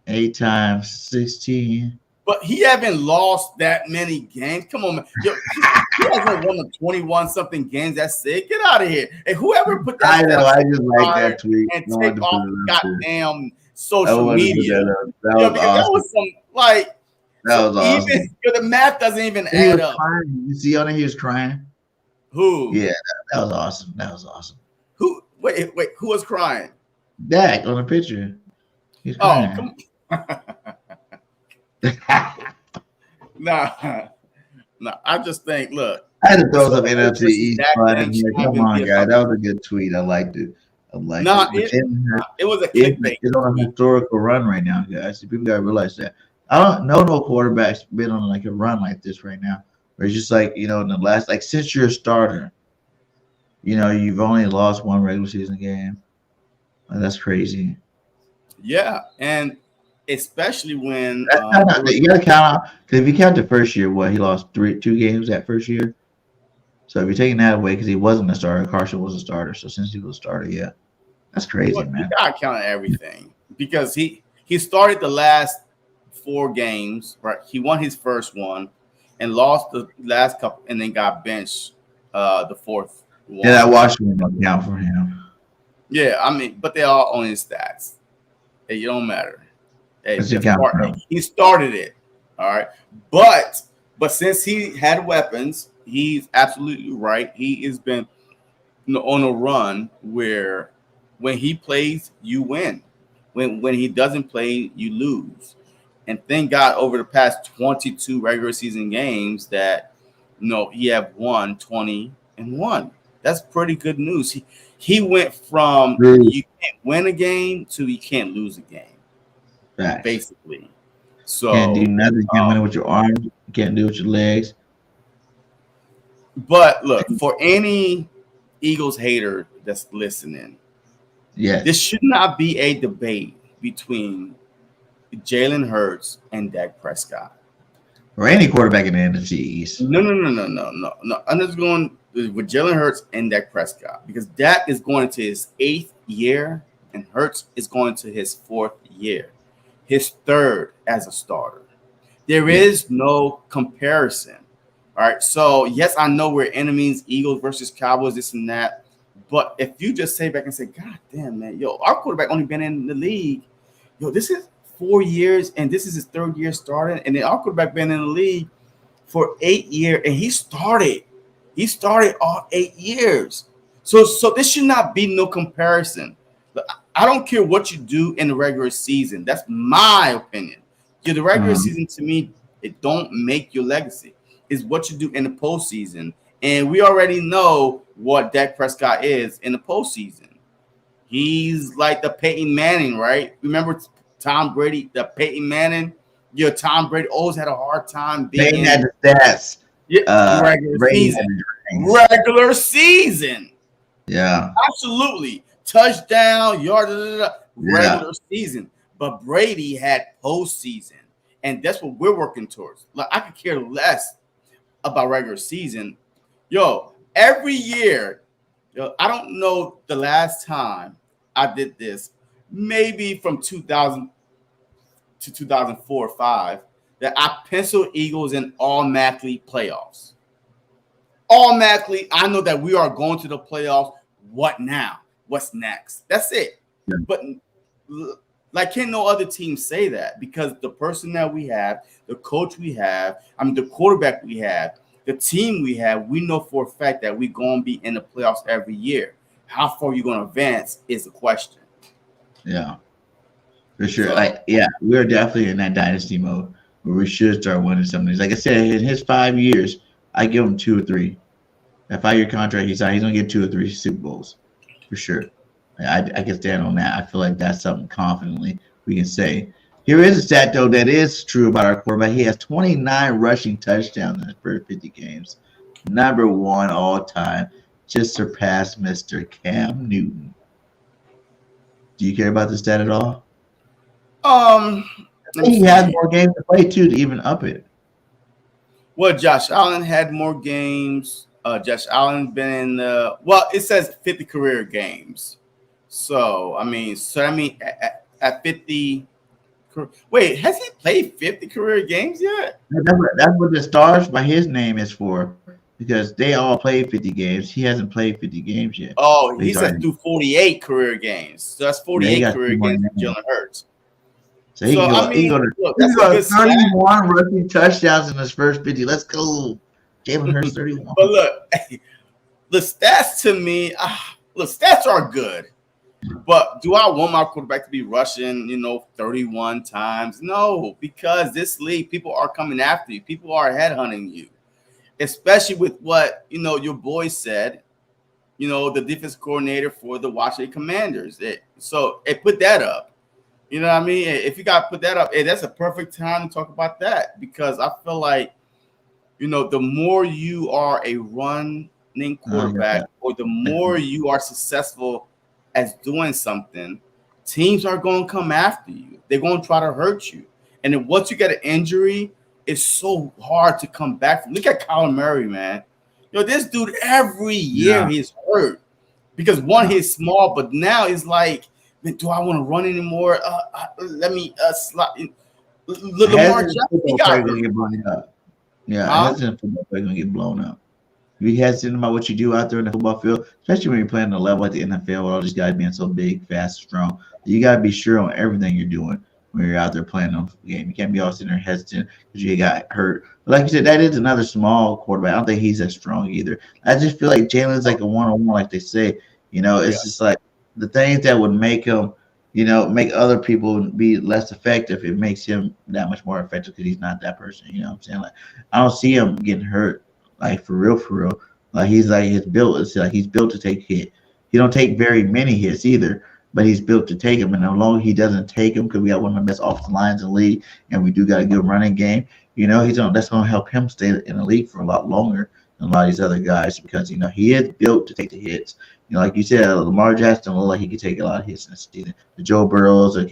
8 times 16. But he haven't lost that many games. Come on, man. Yo, he hasn't won the 21-something games. That's it. Get out of here. And whoever put that, I know. I just like that tweet. And take off goddamn social media. That was some like. That was awesome. The math doesn't even add up. Crying. You see on it, he was crying. Who? Yeah, that was awesome. That was awesome. Who? Wait. Who was crying? Dak on the picture. He's crying. Come on. Nah. I just think, look. I had to throw some NFC East fun in here. Come on, guys. That was a good tweet. I liked it. It was a clickbait. It's on a historical run right now, guys. People gotta realize that. I don't know no quarterback's been on like a run like this right now. Where it's just like, in the last, like since you're a starter, you've only lost one regular season game. That's crazy. Yeah, and especially when you gotta count out, because if you count the first year, he lost 2 games that first year. So if you're taking that away, because he wasn't a starter, Carson was a starter. So since he was a starter, yeah, that's crazy, man. You gotta count everything because he started the last 4 games, right? He won his first one and lost the last couple, and then got benched the 4th one. Yeah, that Washington don't count for him. Yeah, I mean, but they all on his stats. It don't matter. He started it, all right. But since he had weapons, he's absolutely right. He has been on a run where when he plays, you win. When he doesn't play, you lose. And thank God over the past 22 regular season games that he have won 20-1. That's pretty good news. He went from you can't win a game to you can't lose a game. Right. Basically. So can't do nothing. You can't win it with your arms. You can't do it with your legs. But look, for any Eagles hater that's listening, this should not be a debate between Jalen Hurts and Dak Prescott, or any quarterback in the NFC East. No. I'm just going with Jalen Hurts and Dak Prescott because Dak is going to his 8th year and Hurts is going to his 4th year, his 3rd as a starter. There is no comparison. All right. So yes, I know we're enemies, Eagles versus Cowboys, this and that. But if you just say back and say, God damn, man, our quarterback only been in the league. This is 4 years, and this is his 3rd year starting, and then our quarterback been in the league for 8 years, and he started all 8 years. So this should not be no comparison. I don't care what you do in the regular season. That's my opinion. The regular season to me, it don't make your legacy. It's what you do in the postseason, and we already know what Dak Prescott is in the postseason. He's like the Peyton Manning, right? Remember Tom Brady, the Peyton Manning? Tom Brady always had a hard time being Peyton had the stats. Regular season. Yeah. Absolutely. Touchdown, yard, regular season. but Brady had postseason, and that's what we're working towards. Like, I could care less about regular season. Yo, every year, I don't know the last time I did this, maybe from 2000 to 2004 or 5, that I penciled Eagles in automatically playoffs. Automatically, I know that we are going to the playoffs. What now? What's next? That's it. Yeah. But like, can no other team say that? Because the personnel we have, the coach we have, the quarterback we have, the team we have, we know for a fact that we're going to be in the playoffs every year. How far you're going to advance is the question. Yeah, for sure. So, we're definitely in that dynasty mode where we should start winning some of these. Like I said, in his 5 years, I give him 2 or 3. That 5-year contract he's on, he's going to get 2 or 3 Super Bowls for sure. I can stand on that. I feel like that's something confidently we can say. Here is a stat, though, that is true about our quarterback. He has 29 rushing touchdowns in his first 50 games. Number 1 all time. Just surpassed Mr. Cam Newton. Do you care about the stat at all? He had more games to play, too, to even up it. Well, Josh Allen had more games. Josh Allen's been in it says 50 career games. So, at 50 – wait, has he played 50 career games yet? That's what the stars by his name is for, because they all played 50 games. He hasn't played 50 games yet. Oh, he said do 48 career games. So that's 48 career games for Jalen Hurts. So he got 31 rushing touchdowns in his first 50. Let's go. Jalen Hurts 31. But look, the stats to me, stats are good. But do I want my quarterback to be rushing, 31 times? No, because this league, people are coming after you. People are headhunting you, especially with what, your boy said, the defense coordinator for the Washington Commanders. So put that up. You know what I mean? If you got to put that up, that's a perfect time to talk about that, because I feel like, the more you are a running quarterback, or the more you are successful as doing something, teams are going to come after you. They're going to try to hurt you. And then once you get an injury, it's so hard to come back from. Look at Kyler Murray, man. This dude every year he's hurt because he's small, but now it's like, do I want to run anymore? Let me slot. Lamar Jackson, he got hurt. Hesitant football player going to get blown up. Be hesitant about what you do out there in the football field, especially when you're playing the level at the NFL with all these guys being so big, fast, strong. You got to be sure on everything you're doing when you're out there playing the game. You can't be all sitting there hesitant because you got hurt. But like you said, that is another small quarterback. I don't think he's as strong either. I just feel like Jalen's like a one-on-one, like they say. It's just like the things that would make him, make other people be less effective. It makes him that much more effective because he's not that person. You know what I'm saying? Like, I don't see him getting hurt. Like, for real. Like, he's built to take hit. He don't take very many hits either, but he's built to take them. And as long as he doesn't take them, because we got one of the best offensive lines in the league, and we do got a good running game, that's going to help him stay in the league for a lot longer than a lot of these other guys, because, he is built to take the hits. Like you said, Lamar Jackson looked like he could take a lot of hits in the season. The Joe Burrows, the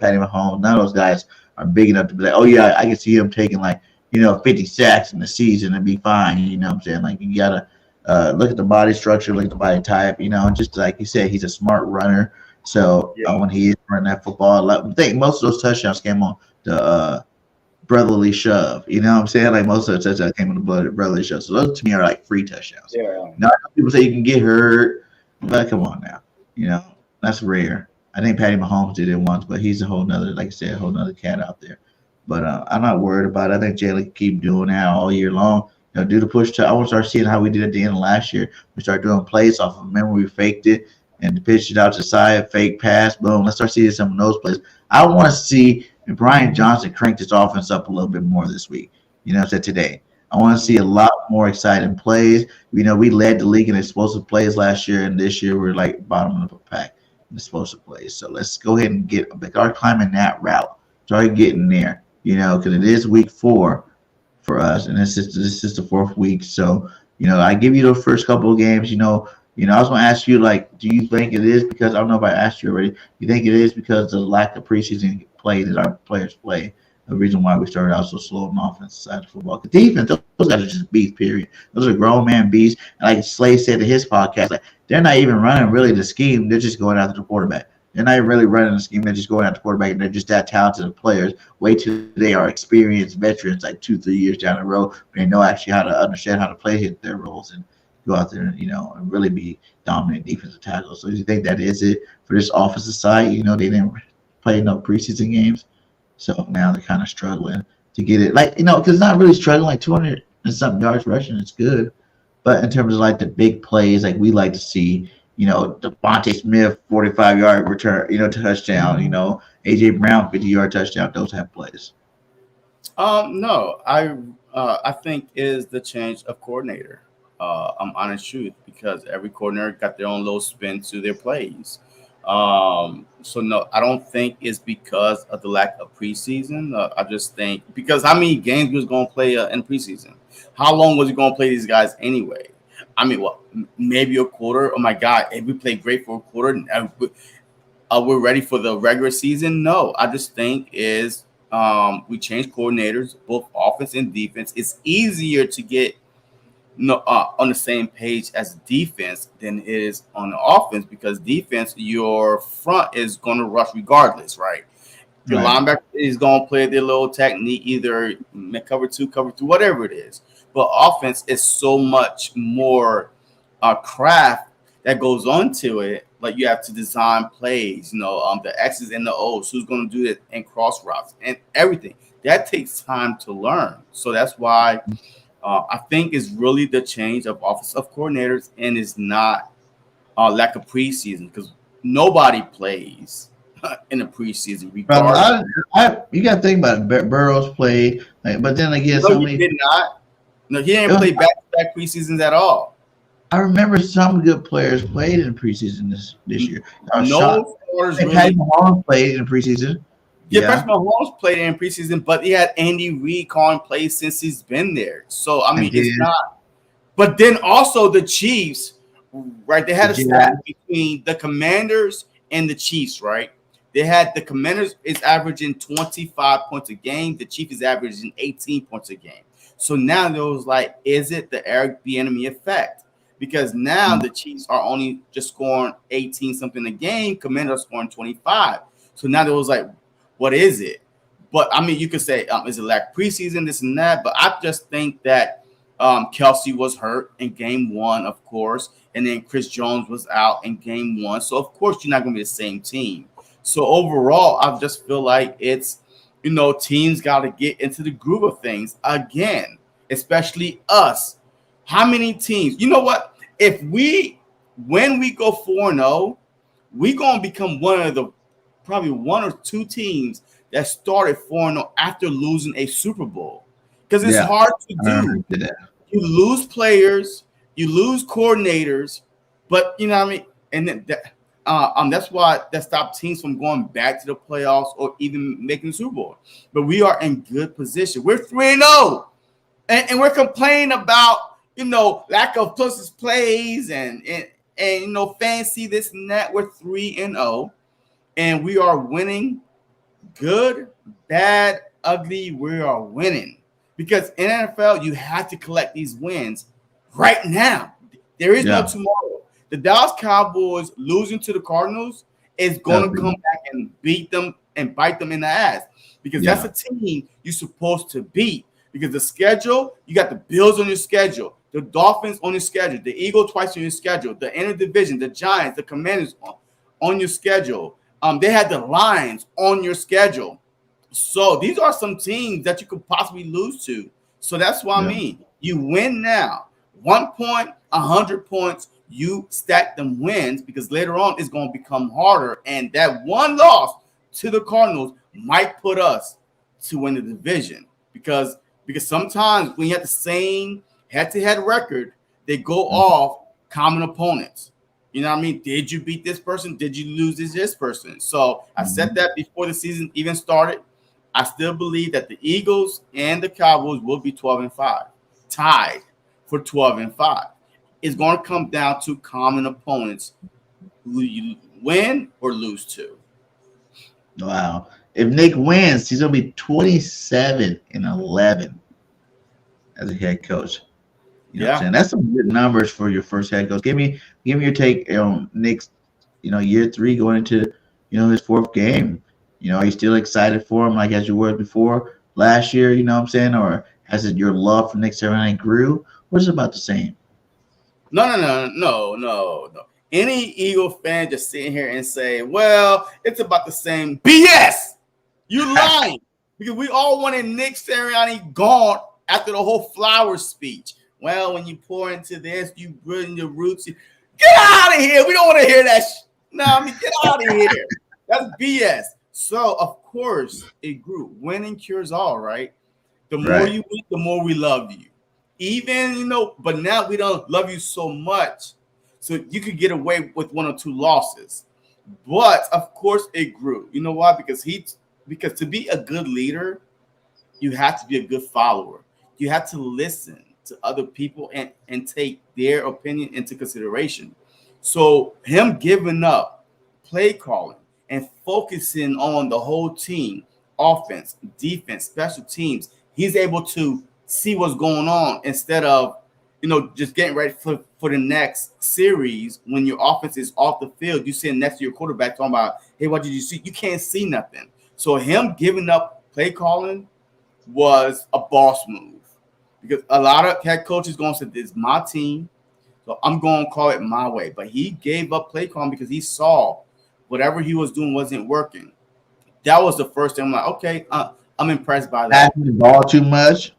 Patty Mahomes, none of those guys are big enough to be like, oh, yeah, I can see him taking, 50 sacks in the season and be fine. You know what I'm saying? Like, you got to look at the body structure, look at the body type, just like you said, he's a smart runner. So when he is running that football, I think most of those touchdowns came on the brotherly shove. You know what I'm saying? Like, most of the touchdowns came on the brotherly shove. So those to me are like free touchdowns. Yeah. Now, people say you can get hurt, but come on now. That's rare. I think Patty Mahomes did it once, but he's a whole nother, like I said, a whole nother cat out there. But I'm not worried about it. I think Jalen can keep doing that all year long. Do the push to. I want to start seeing how we did at the end of last year. We start doing plays off of. Remember, we faked it and pitched it out to the side, fake pass, boom. Let's start seeing some of those plays. I want to see Brian Johnson crank this offense up a little bit more this week. Today. I want to see a lot more exciting plays. We led the league in explosive plays last year, and this year we're like bottom of the pack in explosive plays. So let's go ahead and start climbing that route. Start getting there. Because it is week 4 for us, and this is the 4th week. So, I give you those first couple of games, I was going to ask you, like, do you think it is because, I don't know if I asked you already, you think it is because of the lack of preseason play that our players play, the reason why we started out so slow on the offensive side of football? The defense, those guys are just beasts, period. Those are grown man beasts. And like Slay said in his podcast, like, they're not even running really the scheme. They're just going after the quarterback. They're not really running the scheme. They're just going after the quarterback, and they're just that talented of players. Wait till they are experienced veterans, like 2-3 years down the road, they know actually how to understand how to play their roles and go out there and, and really be dominant defensive tackles. So you think that is it for this offensive side? They didn't play no preseason games. So now they're kind of struggling to get it. Like, because not really struggling, like 200 and something yards rushing is good. But in terms of like the big plays, like we like to see, Devontae Smith, 45-yard return, touchdown, AJ Brown, 50-yard touchdown, those type of plays. No, I think is the change of coordinator. I'm honest truth, because every coordinator got their own little spin to their plays. So no, I don't think it's because of the lack of preseason. I just think because how many games was going to play in preseason? How long was he going to play these guys anyway? I mean, well, maybe a quarter. Oh my God, if we play great for a quarter, we're ready for the regular season. No, I just think is we changed coordinators, both offense and defense. It's easier to get on the same page as defense than it is on the offense, because defense, your front is going to rush regardless, right? Your linebacker is going to play their little technique, either cover 2, cover 3, whatever it is. But offense is so much more craft that goes on to it. Like you have to design plays, the X's and the O's, who's going to do it, and cross routes and everything. That takes time to learn. So that's why I think it's really the change of offensive coordinators, and it's not lack of preseason, because nobody plays in the preseason. Regardless. You got to think about it. Burrow's played, but then again, he did not. No, he didn't play back-to-back preseasons at all. I remember some good players played in preseason this year. No starters really. Patrick Mahomes played in preseason. Yeah, Patrick Mahomes played in preseason, but he had Andy Reid calling plays since he's been there. So, I mean, it's not. But then also the Chiefs, right? They had a stat between the Commanders and the Chiefs, right? They had the Commanders is averaging 25 points a game. The Chiefs is averaging 18 points a game. So now there was like, is it the Eric Bieniemy effect? Because now the Chiefs are only just scoring 18 something a game. Commanders scoring 25. So now there was like, what is it? But I mean, you could say, is it like preseason, this and that? But I just think that Kelsey was hurt in game 1, of course, and then Chris Jones was out in game 1. So of course you're not going to be the same team. So overall, I just feel like it's, teams got to get into the groove of things again, especially us. How many teams? You know what? When we go 4-0, we're going to become probably one or two teams that started 4-0 after losing a Super Bowl. Because it's hard to do. You lose players, you lose coordinators, but you know what I mean? And then that's why that stopped teams from going back to the playoffs or even making the Super Bowl. But we are in good position. We're 3-0. And we're complaining about, lack of closest plays and fancy this and that. We're 3-0. And we are winning. Good, bad, ugly, we are winning. Because in NFL, you have to collect these wins right now. There is no tomorrow. The Dallas Cowboys losing to the Cardinals is going to come back and beat them and bite them in the ass. Because that's a team you're supposed to beat. Because the schedule, you got the Bills on your schedule, the Dolphins on your schedule, the Eagles twice on your schedule, the interdivision, the Giants, the Commanders on your schedule. They had the Lions on your schedule. So these are some teams that you could possibly lose to. So that's what I mean. You win now. 1 point, 100 points, you stack them wins, because later on it's going to become harder. And that one loss to the Cardinals might put us to win the division. Because sometimes when you have the same head-to-head record, they go off common opponents. You know what I mean? Did you beat this person? Did you lose this person? So I said that before the season even started. I still believe that the Eagles and the Cowboys will be 12-5, tied for 12-5. it's going to come down to common opponents who you win or lose to. Wow. If Nick wins, he's going to be 27-11 as a head coach. You know what I'm saying? That's some good numbers for your first head coach. Give me your take on Nick's, year 3 going into, his 4th game. Are you still excited for him like as you were before last year, you know what I'm saying? Or has it your love for Nick Sirianni grew? Or is it about the same? No. Any Eagle fan just sitting here and say, well, it's about the same. BS! You lying. Because we all wanted Nick Sirianni gone after the whole Flowers speech. Well, when you pour into this, you bring your roots. Get out of here. We don't want to hear that. Get out of here. That's BS. So, of course, it grew. Winning cures all, right? The more you win, the more we love you. Even, but now we don't love you so much. So you could get away with 1 or 2 losses. But, of course, it grew. You know why? Because to be a good leader, you have to be a good follower. You have to listen to other people and take their opinion into consideration. So him giving up play calling and focusing on the whole team, offense, defense, special teams, he's able to see what's going on instead of, just getting ready for the next series. When your offense is off the field, you sitting next to your quarterback talking about, hey, what did you see? You can't see nothing. So him giving up play calling was a boss move. Because a lot of head coaches going to say, this is my team, so I'm going to call it my way. But he gave up play calling because he saw whatever he was doing wasn't working. That was the first thing. I'm like, okay, I'm impressed by that. Passing the ball too much?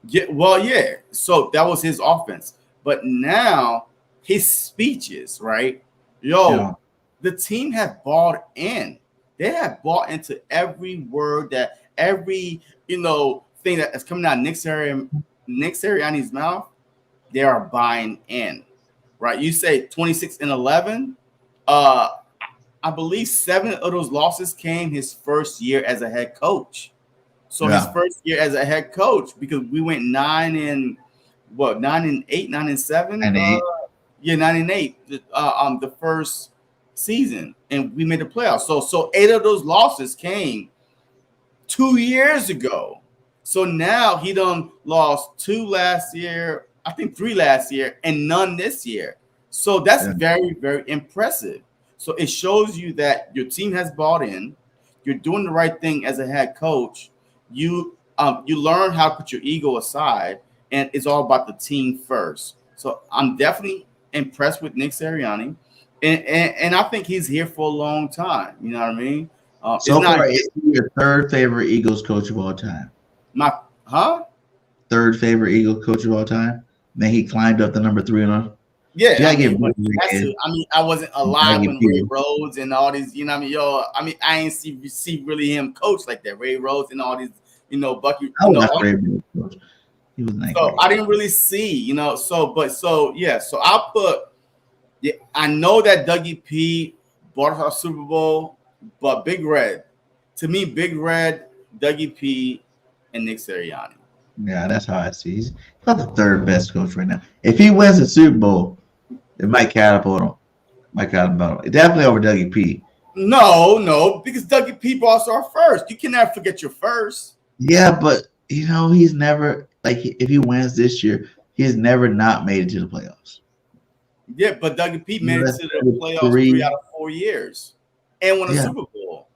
Yeah. So that was his offense. But now his speeches, right? The team have bought in. They have bought into every word that every, thing that is coming out of Nick Sirianni's mouth. They are buying in, right? You say 26-11. I believe 7 of those losses came his first year as a head coach. So his first year as a head coach, because we went 9-8, 9-7. 9-8. 9-8. The first season, and we made the playoffs. So 8 of those losses came 2 years ago. So now he done lost 2 last year, I think 3 last year, and none this year. So that's very, very impressive. So it shows you that your team has bought in. You're doing the right thing as a head coach. You learn how to put your ego aside, and it's all about the team first. So I'm definitely impressed with Nick Sirianni, and I think he's here for a long time. You know what I mean? So far, is he your 3rd favorite Eagles coach of all time? My 3rd favorite Eagles coach of all time? Then he climbed up to number 3 on. Yeah, I wasn't alive when Ray Rhodes and all these, I ain't see really him coach like that. Ray Rhodes and all these, Bucky. I was Ray Rhodes coach. He was nice. So I didn't really see, So I'll put. Yeah, I know that Dougie P bought us a Super Bowl, but Big Red, to me, Big Red, Dougie P, and Nick Sirianni. Yeah, that's how I see. He's about the 3rd best coach right now. If he wins the Super Bowl, it might catapult him. Definitely over Dougie P. No, because Dougie P brought us our first. You can never forget your first. Yeah, but he's never, like, if he wins this year, he's never not made it to the playoffs. Yeah, but Dougie P made it to the playoffs 3 out of 4 years and won a Super Bowl.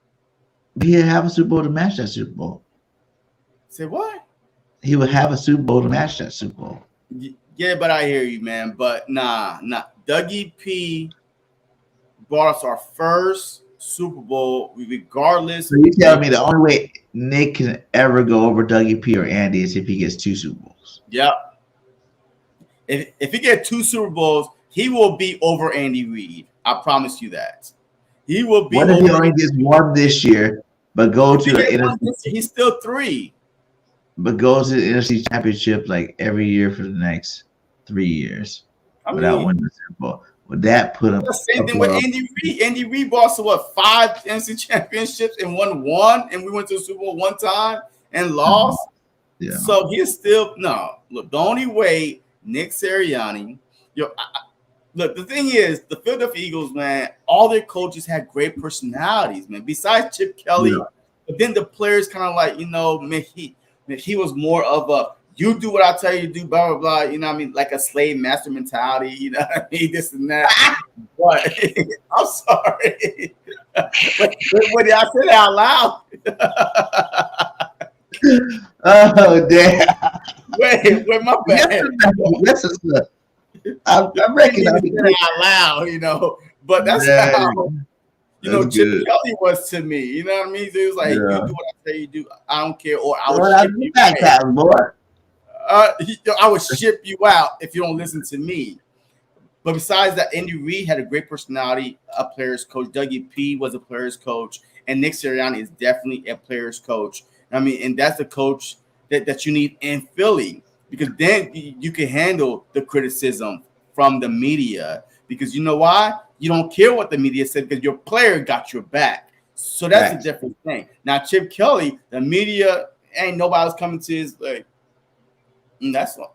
He'd have a Super Bowl to match that Super Bowl. Say what? He would have a Super Bowl to match that Super Bowl. Yeah, but I hear you, man. But nah. Dougie P brought us our first Super Bowl, regardless. So you tell me the only way Nick can ever go over Dougie P or Andy is if he gets 2 Super Bowls. Yep. If he gets 2 Super Bowls, he will be over Andy Reid. I promise you that. He will be. What if he only gets 1 this year, but go to the NFC? He's still 3. But goes to the NFC Championship like every year for the next 3 years without winning the Super Bowl. Would that put him? The same thing with Andy Reid. Andy Reid bought 5 NFC championships and won 1, and we went to the Super Bowl 1 time and lost. Yeah. So he's still Look, the only way Nick Sirianni, Look, the thing is, the Philadelphia Eagles, man, all their coaches had great personalities, man. Besides Chip Kelly, but then the players kind of like, man, he was more of a you do what I tell you to do, blah, blah, blah. You know what I mean? Like a slave master mentality, you know what I mean? This and that. But I'm sorry. When did I say that out loud? Oh, damn. Wait, my bad. I reckon I said it out loud, but that's how Chip Kelly was to me. You know what I mean? So he was like, you do what I say you do. I don't care, or I will ship you out. Boy. I would ship you out if you don't listen to me. But besides that, Andy Reid had a great personality, a player's coach. Dougie P was a player's coach, and Nick Sirianni is definitely a player's coach. I mean, and that's the coach that you need in Philly, because then you can handle the criticism from the media, because you know why? You don't care what the media said because your player got your back. So that's a different thing. Now, Chip Kelly, the media, ain't nobody was coming to his like,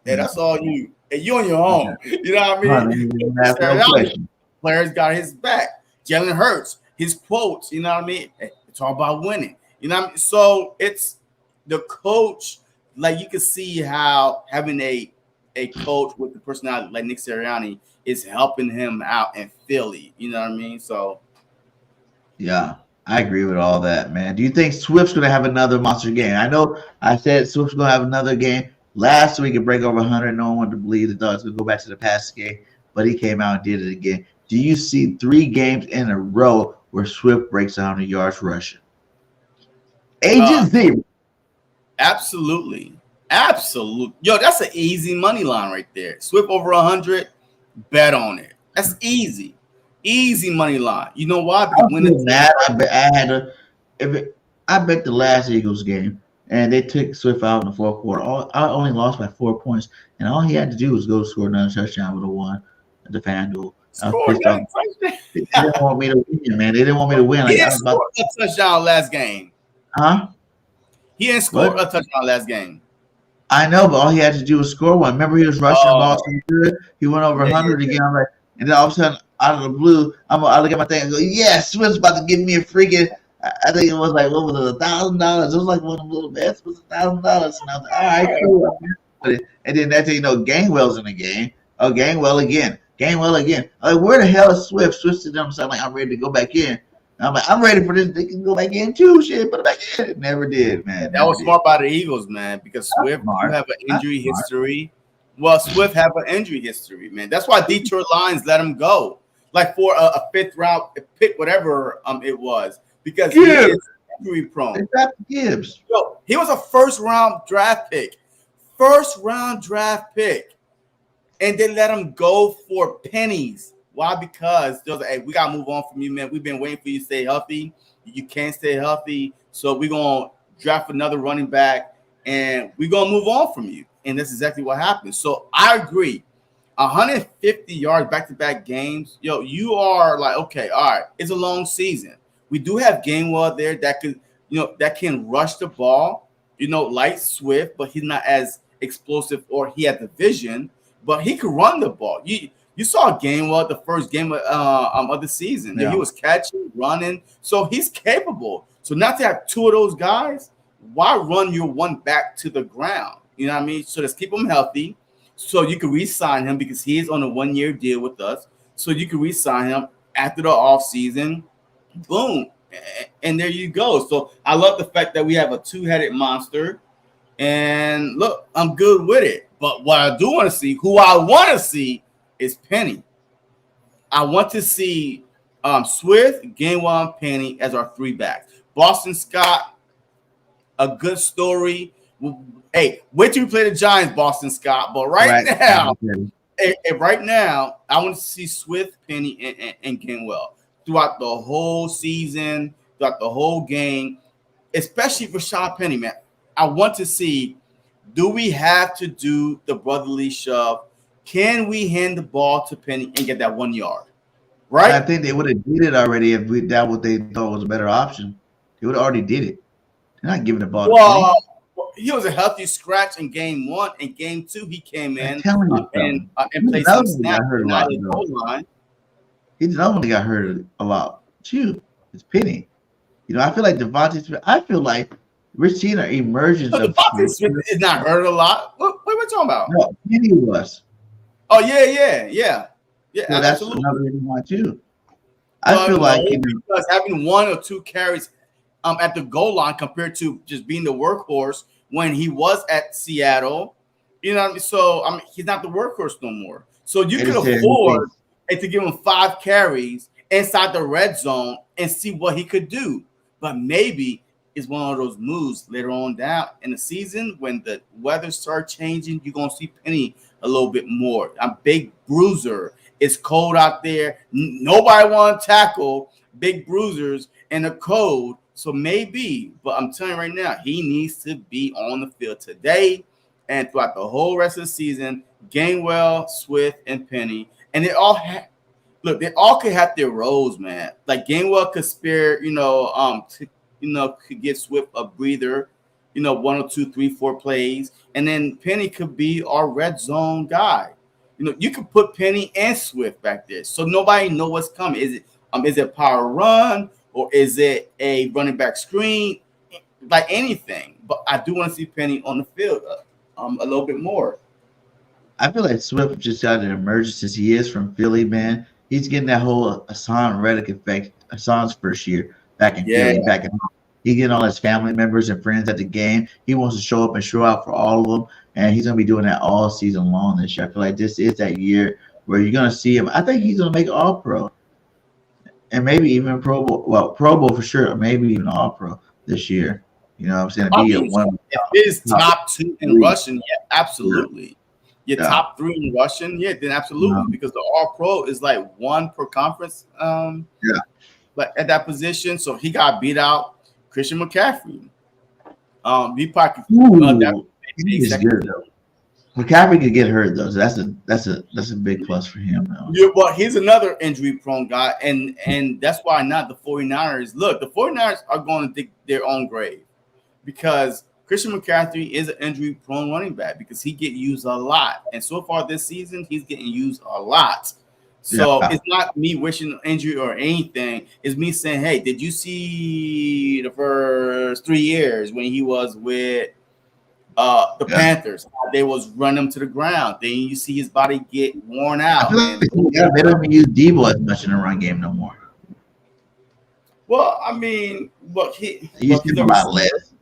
that's all you. And you on your own. You know what I mean? Players got his back. Jalen Hurts, his quotes, you know what I mean? It's all about winning. You know what I mean? So it's the coach, like you can see how having a coach with the personality like Nick Sirianni is helping him out in Philly. You know what I mean? So yeah, I agree with all that, man. Do you think Swift's gonna have another monster game? I know I said Swift's gonna have another game. Last week, it break over 100. No one wanted to believe the dogs would go back to the past game, but he came out and did it again. Do you see 3 games in a row where Swift breaks 100 yards rushing? Agent zero. Absolutely. Yo, that's an easy money line right there. Swift over 100, bet on it. That's easy. Easy money line. You know why? Because when it's I bet the last Eagles game. And they took Swift out in the fourth quarter. I only lost by 4 points, and all he had to do was go score another touchdown with a 1 at the FanDuel. They didn't want me to win, man. They didn't want me to win. He didn't score a touchdown last game. Huh? He didn't score a touchdown last game. I know, but all he had to do was score 1. Remember, he was rushing the ball so good. He went over 100 again. I'm like, and then all of a sudden, out of the blue, I look at my thing and go, yeah, Swift's about to give me a freaking – I think it was like, what was it, $1,000? It was like one of the little bets. It was $1,000. And I was like, all right, cool. And then that's how you know Gainwell's in the game. Oh, Gainwell again. I'm like, where the hell is Swift? Swift to them, so I'm like, I'm ready to go back in. And I'm like, I'm ready for this. They can go back in too. Shit, put it back in. It never did, man. That was smart by the Eagles, man, because Swift have an injury history. Well, Swift have an injury history, man. That's why Detroit Lions let him go, like for a 5th round pick, whatever it was. Because he is injury prone. Gibbs. Yo, he was a first-round draft pick. And they let him go for pennies. Why? Because they're like, hey, we got to move on from you, man. We've been waiting for you to stay healthy. You can't stay healthy. So we're going to draft another running back, and we're going to move on from you. And that's exactly what happened. So I agree. 150 yards back-to-back games. Yo, you are like, okay, all right, it's a long season. We do have Gainwell there that could, that can rush the ball, like Swift, but he's not as explosive, or he had the vision, but he could run the ball. You saw Gainwell the first game of the season. Yeah. He was catching, running, so he's capable. So not to have 2 of those guys, why run your one back to the ground? You know what I mean? So let's keep him healthy, so you can re-sign him because he is on a 1-year deal with us. So you can re-sign him after the offseason. Boom, and there you go. So I love the fact that we have a 2-headed monster, and look, I'm good with it. But what I do want to see, who I want to see, is Penny. I want to see Swift, Gainwell, and Penny as our 3 backs. Boston Scott, a good story. Hey, wait till we play the Giants, Boston Scott. But right now, I want to see Swift, Penny, and Gainwell throughout the whole season, throughout the whole game, especially for Rashad Penny, man. I want to see, do we have to do the brotherly shove? Can we hand the ball to Penny and get that 1 yard? Right? I think they would have did it already if that what they thought was a better option. They would have already did it. They're not giving the ball to Penny. he was a healthy scratch in game 1. In game 2, he came in and played some snaps and not his goal line. He's the one that got hurt a lot too. It's Penny. I feel like Devontae Smith. I feel like we're seeing an emergence of Devontae Smith is not hurt a lot. What are we talking about? No, Penny was. Oh yeah. So that's another reason why too. I feel like because having 1 or 2 carries at the goal line compared to just being the workhorse when he was at Seattle, so he's not the workhorse no more. So you can afford to give him 5 carries inside the red zone and see what he could do. But maybe it's one of those moves later on down in the season when the weather starts changing. You're gonna see Penny a little bit more. I'm big bruiser. It's cold out there. Nobody want to tackle big bruisers in the cold. So maybe, but I'm telling you right now, he needs to be on the field today and throughout the whole rest of the season. Gainwell, Swift, and Penny, and they all could have their roles, man. Like Gainwell could spare, could give Swift a breather, 1 or 2, 3, 4 plays, and then Penny could be our red zone guy. You could put Penny and Swift back there, so nobody know what's coming. Is it power run or is it a running back screen? Like anything, but I do want to see Penny on the field a little bit more. I feel like Swift just got an emergence as he is from Philly, man. He's getting that whole Hassan Reddick effect. Hassan's first year back in Philly, back in home. He's getting all his family members and friends at the game. He wants to show up and show out for all of them, and he's going to be doing that all season long this year. I feel like this is that year where you're going to see him. I think he's going to make All-Pro, and maybe even Pro Bowl. Well, Pro Bowl for sure, or maybe even All-Pro this year. You know what I'm saying? If it is top 2 in rushing, yeah, absolutely. Your top 3 in rushing, yeah, then absolutely, because the All-Pro is like 1 per conference. But at that position, so he got beat out. Christian McCaffrey. He probably he's good though. McCaffrey could get hurt though, so that's a big plus for him. Though. Yeah, but he's another injury-prone guy, and that's why not the 49ers. Look, the 49ers are going to dig their own grave because Christian McCaffrey is an injury-prone running back because he get used a lot, and so far this season he's getting used a lot. So it's not me wishing an injury or anything. It's me saying, hey, did you see the first 3 years when he was with the Panthers? They was running him to the ground. Then you see his body get worn out. They don't even use Debo as much in the run game no more. Well, I mean, look, he's a lot less.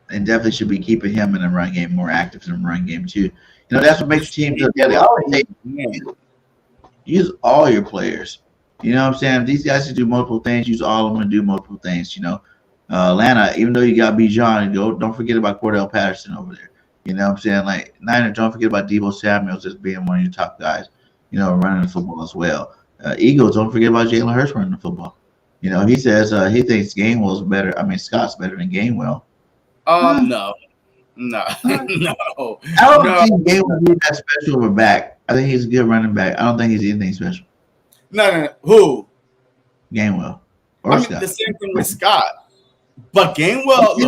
They definitely should be keeping him in the run game, more active in the run game too. That's what makes teams look good. They always say use all your players. You know what I'm saying? If these guys can do multiple things, use all of them and do multiple things. Atlanta, even though you got Bijan, don't forget about Cordell Patterson over there. You know what I'm saying? Like Niners, don't forget about Deebo Samuels as being one of your top guys, running the football as well. Eagles, don't forget about Jalen Hurts running the football. He says he thinks Gainwell's better. I mean, Scott's better than Gainwell. No. I don't think Gainwell be that special of a back. I think he's a good running back. I don't think he's anything special. No. Who? Gainwell or Scott. The same thing with Scott. But Gainwell,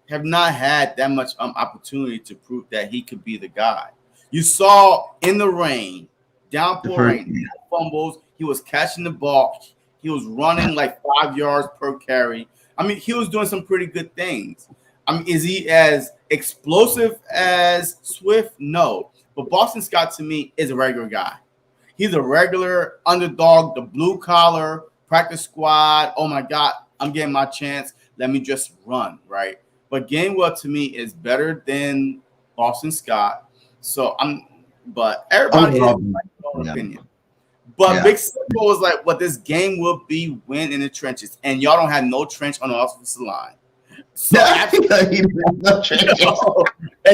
have not had that much opportunity to prove that he could be the guy. You saw in the rain, downpour rain, fumbles. He was catching the ball. He was running like 5 yards per carry. I mean, he was doing some pretty good things. I mean, is he as explosive as Swift? No. But Boston Scott, to me, is a regular guy. He's a regular underdog, the blue collar, practice squad. Oh, my God, I'm getting my chance. Let me just run, right? But Gainwell, to me, is better than Boston Scott. But everybody has their own opinion. But Big Simple was like, what this game will be win in the trenches. And y'all don't have no trench on the offensive line. So and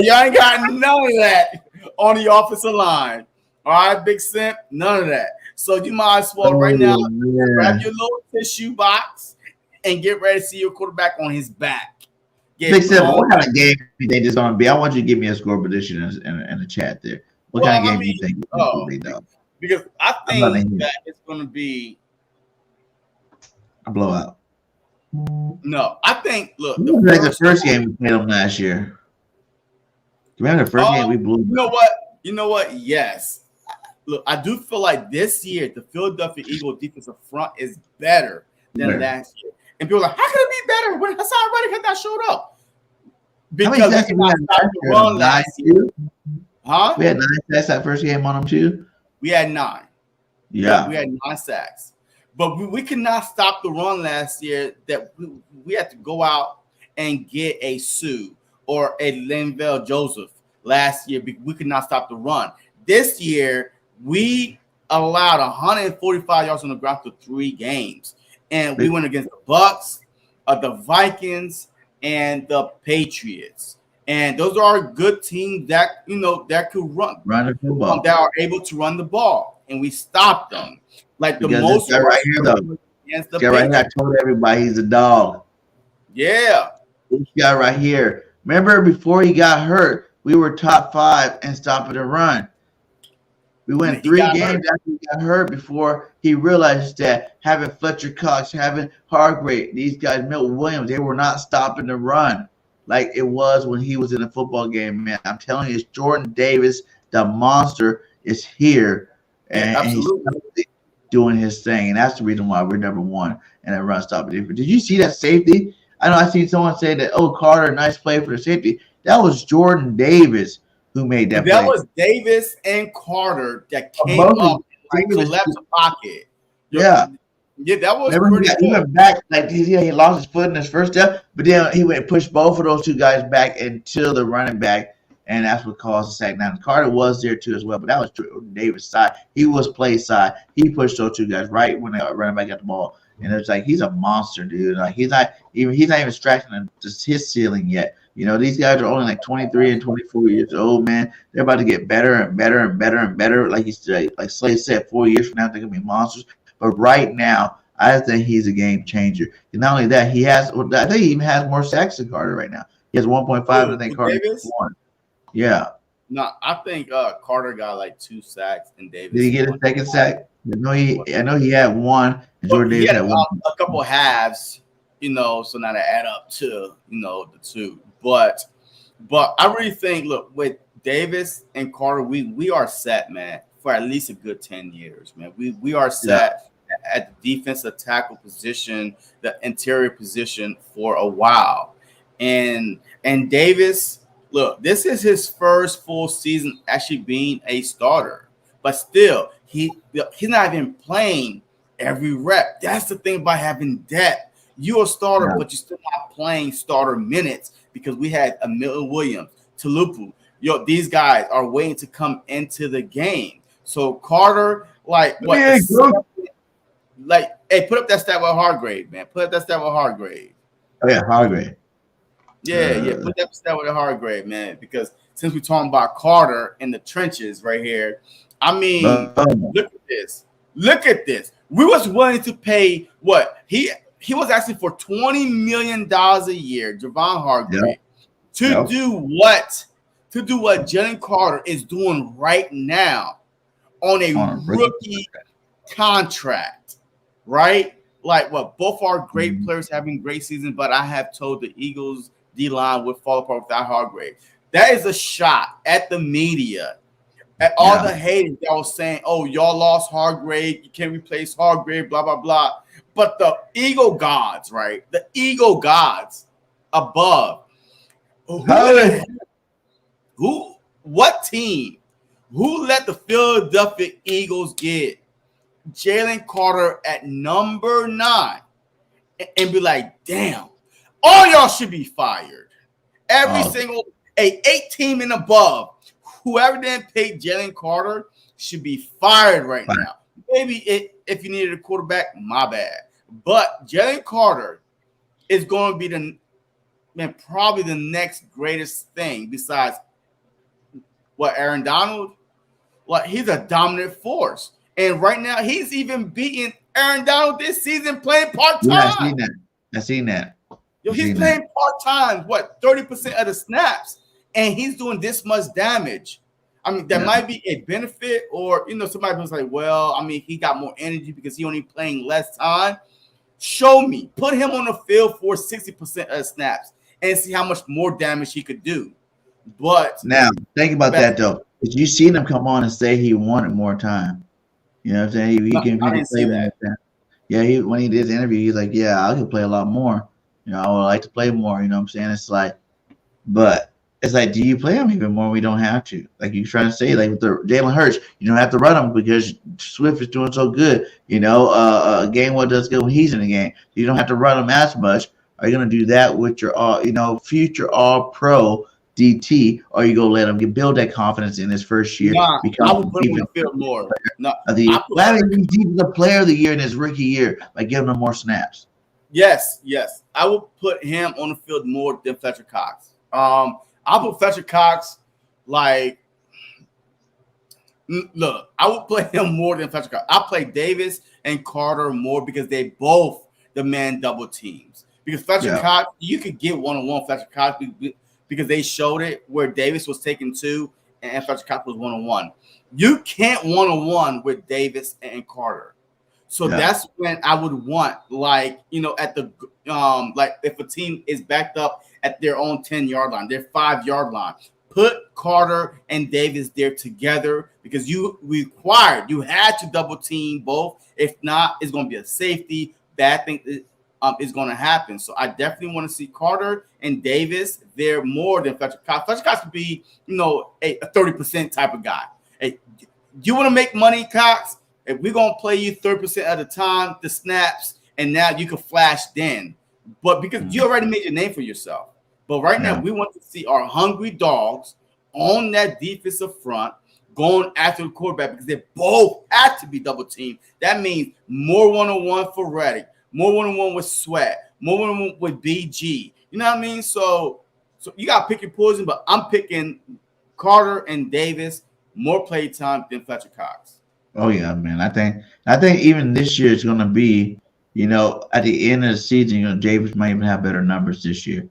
y'all ain't got none of that on the offensive line. All right, Big Simp, none of that. So you might as well right now grab your little tissue box and get ready to see your quarterback on his back. Big Simp, what kind of game do you think this is going to be? I want you to give me a score prediction in the chat there. What kind of game do you think it's going to be, though? Because I think that it's going to be a blowout. No, I think. Look, the first game we played them last year. Remember the first game we blew? You know what? Yes. Look, I do feel like this year the Philadelphia Eagles defensive front is better than last year. And people are like, how can it be better when Hassan Reddick had not showed up? Because we did not stop the run last year. Huh? We had 9 sacks that first game on them too. We had 9. Yeah. We had 9 sacks. But we could not stop the run last year that we had to go out and get a Sue or a Linval Joseph last year. We could not stop the run. This year, we allowed 145 yards on the ground for 3 games. And we went against the Bucks, the Vikings, and the Patriots. And those are good teams that, that could run the football. That are able to run the ball. And we stopped them. Like the most right here, though. Against the right here, I told everybody he's a dog. Yeah. This guy right here. Remember before he got hurt, we were top 5 in stopping the run. We went 3 games after he got hurt before he realized that having Fletcher Cox, having Hargrave, these guys, Milton Williams, they were not stopping the run like it was when he was in a football game, man. I'm telling you, it's Jordan Davis, the monster, is here. And he's doing his thing. And that's the reason why we're number 1 in a run stopping defense. Did you see that safety? I know I seen someone say that, Carter, nice play for the safety. That was Jordan Davis who made that play. That was Davis and Carter that came up and left the pocket. Yeah, that was pretty good. He went back, like he lost his foot in his first step, but then he went and pushed both of those 2 guys back until the running back, and that's what caused the sack. Now, Carter was there too as well, but that was Davis' side. He was play side. He pushed those 2 guys right when the running back got the ball, and it's like he's a monster, dude. Like he's not even scratching his ceiling yet. These guys are only like 23 and 24 years old, man. They're about to get better and better and better and better. Like Slade said, 4 years from now, they're going to be monsters. But right now, I think he's a game changer. And not only that, I think he even has more sacks than Carter right now. He has 1.5, I think Carter has 1. Yeah. No, I think Carter got like 2 sacks and Davis. Did he get a second sack? I know he had 1. And Jordan Davis had 1. A couple halves, so now they add up to, the 2. But I really think, look, with Davis and Carter, we are set, man, for at least a good 10 years, man. We are set at the defensive tackle position, the interior position for a while. And Davis, look, this is his first full season actually being a starter. But still, he's not even playing every rep. That's the thing about having depth. You're a starter, but you're still not playing starter minutes. Because we had a Milton Williams, Tulupu. These guys are waiting to come into the game. So Carter, hey, put up that stat with Hargrave, man. Put up that stat with Hargrave. Oh yeah, Hargrave. Yeah. Put that stat with Hargrave, man. Because since we're talking about Carter in the trenches right here, I mean, look at this. Look at this. We was willing to pay what he was asking for $20 million a year, Javon Hargrave, to do what Jalen Carter is doing right now on a rookie contract, right? Like both are great players having great seasons, but I have told the Eagles D-line would fall apart without Hargrave. That is a shot at the media, at all the haters that was saying, "Oh, y'all lost Hargrave, you can't replace Hargrave, blah blah blah." But the Eagle gods, right? The Eagle gods above. What team? Who let the Philadelphia Eagles get Jalen Carter at number 9 and be like, damn, all y'all should be fired. Every single 8 team and above, whoever didn't pay Jalen Carter should be fired right now. Maybe if you needed a quarterback, my bad. But Jalen Carter is going to be probably the next greatest thing besides Aaron Donald. Like, he's a dominant force. And right now, he's even beating Aaron Donald this season playing part-time. Yeah, I seen that. He's playing part-time, 30% of the snaps, and he's doing this much damage. I mean, that might be a benefit, or, somebody was like, well, I mean, he got more energy because he only playing less time. Show me. Put him on the field for 60% of snaps and see how much more damage he could do. But now, think about that though. Did you see him come on and say he wanted more time? You know what I'm saying? He can play more time. Yeah, when he did the interview, he's like, yeah, I could play a lot more. You know, I would like to play more. You know what I'm saying? It's like, but it's like, do you play him even more? We don't have to. Like you're trying to say, like with the Jalen Hurts, you don't have to run him because Swift is doing so good. You know, Gainwell does good when he's in the game. You don't have to run him as much. Are you going to do that with your future All Pro DT, or you go let him build that confidence in his first year? Nah, I would put him on the field more. He's the player of the year in his rookie year by giving him more snaps. Yes. I would put him on the field more than Fletcher Cox. I put Fletcher Cox I would play him more than Fletcher Cox. I play Davis and Carter more because they both demand double teams. Because Fletcher Cox, you could get one-on-one Fletcher Cox because they showed it where Davis was taking 2 and Fletcher Cox was one-on-one. You can't one-on-one with Davis and Carter. So that's when I would want, at the if a team is backed up at their own 10-yard line, their 5-yard line, put Carter and Davis there together because you had to double team both. If not, it's going to be a safety. Bad thing is going to happen. So I definitely want to see Carter and Davis there more than Fletcher Cox. Fletcher Cox could be, a 30% type of guy. Hey, you want to make money, Cox? If we're going to play you 30% of the time, the snaps, and now you can flash then. But because you already made your name for yourself. But right now, we want to see our hungry dogs on that defensive front going after the quarterback because they both have to be double teamed. That means more one-on-one for Reddick, more one-on-one with Sweat, more one-on-one with BG. You know what I mean? So you got to pick your poison, but I'm picking Carter and Davis more play time than Fletcher Cox. Oh yeah, man. I think even this year it's going to be, at the end of the season, Davis might even have better numbers this year.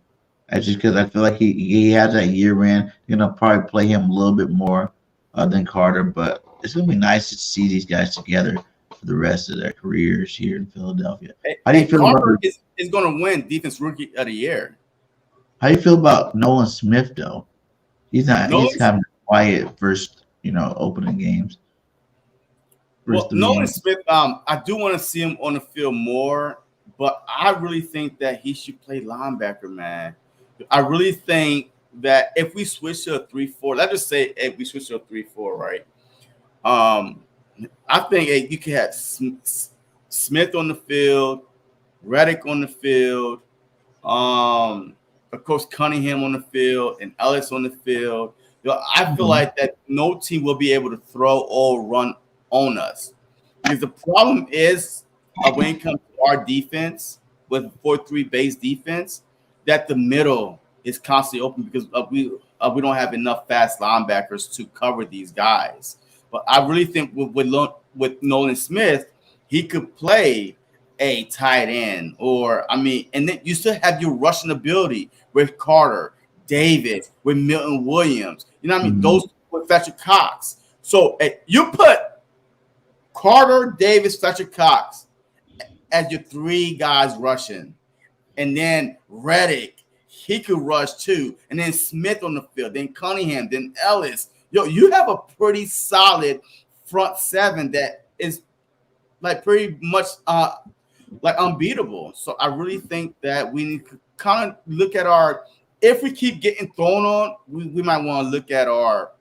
That's just because I feel like he has that year in. You're going to probably play him a little bit more than Carter, but it's going to be nice to see these guys together for the rest of their careers here in Philadelphia. How do you feel Carter is going to win Defense Rookie of the Year. How do you feel about Nolan Smith, though? He's kind of quiet first, opening games. Well, Nolan Smith, I do want to see him on the field more, but I really think that he should play linebacker, man. I really think that if we switch to a 3-4, let's just say if we switch to a 3-4, right? I think you could have Smith on the field, Reddick on the field, of course Cunningham on the field, and Ellis on the field. I feel like that no team will be able to throw or run on us because the problem is when it comes to our defense with 4-3 base defense that the middle is constantly open because we don't have enough fast linebackers to cover these guys. But I really think with Nolan Smith, he could play a tight end and then you still have your rushing ability with Carter, Davis, with Milton Williams. You know what I mean? Those with Fletcher Cox. So you put Carter, Davis, Fletcher Cox as your 3 guys rushing. And then Reddick, he could rush too. And then Smith on the field, then Cunningham, then Ellis. You have a pretty solid front 7 that is pretty much unbeatable. So I really think that we need to kind of look at if we keep getting thrown on, we might want to look at our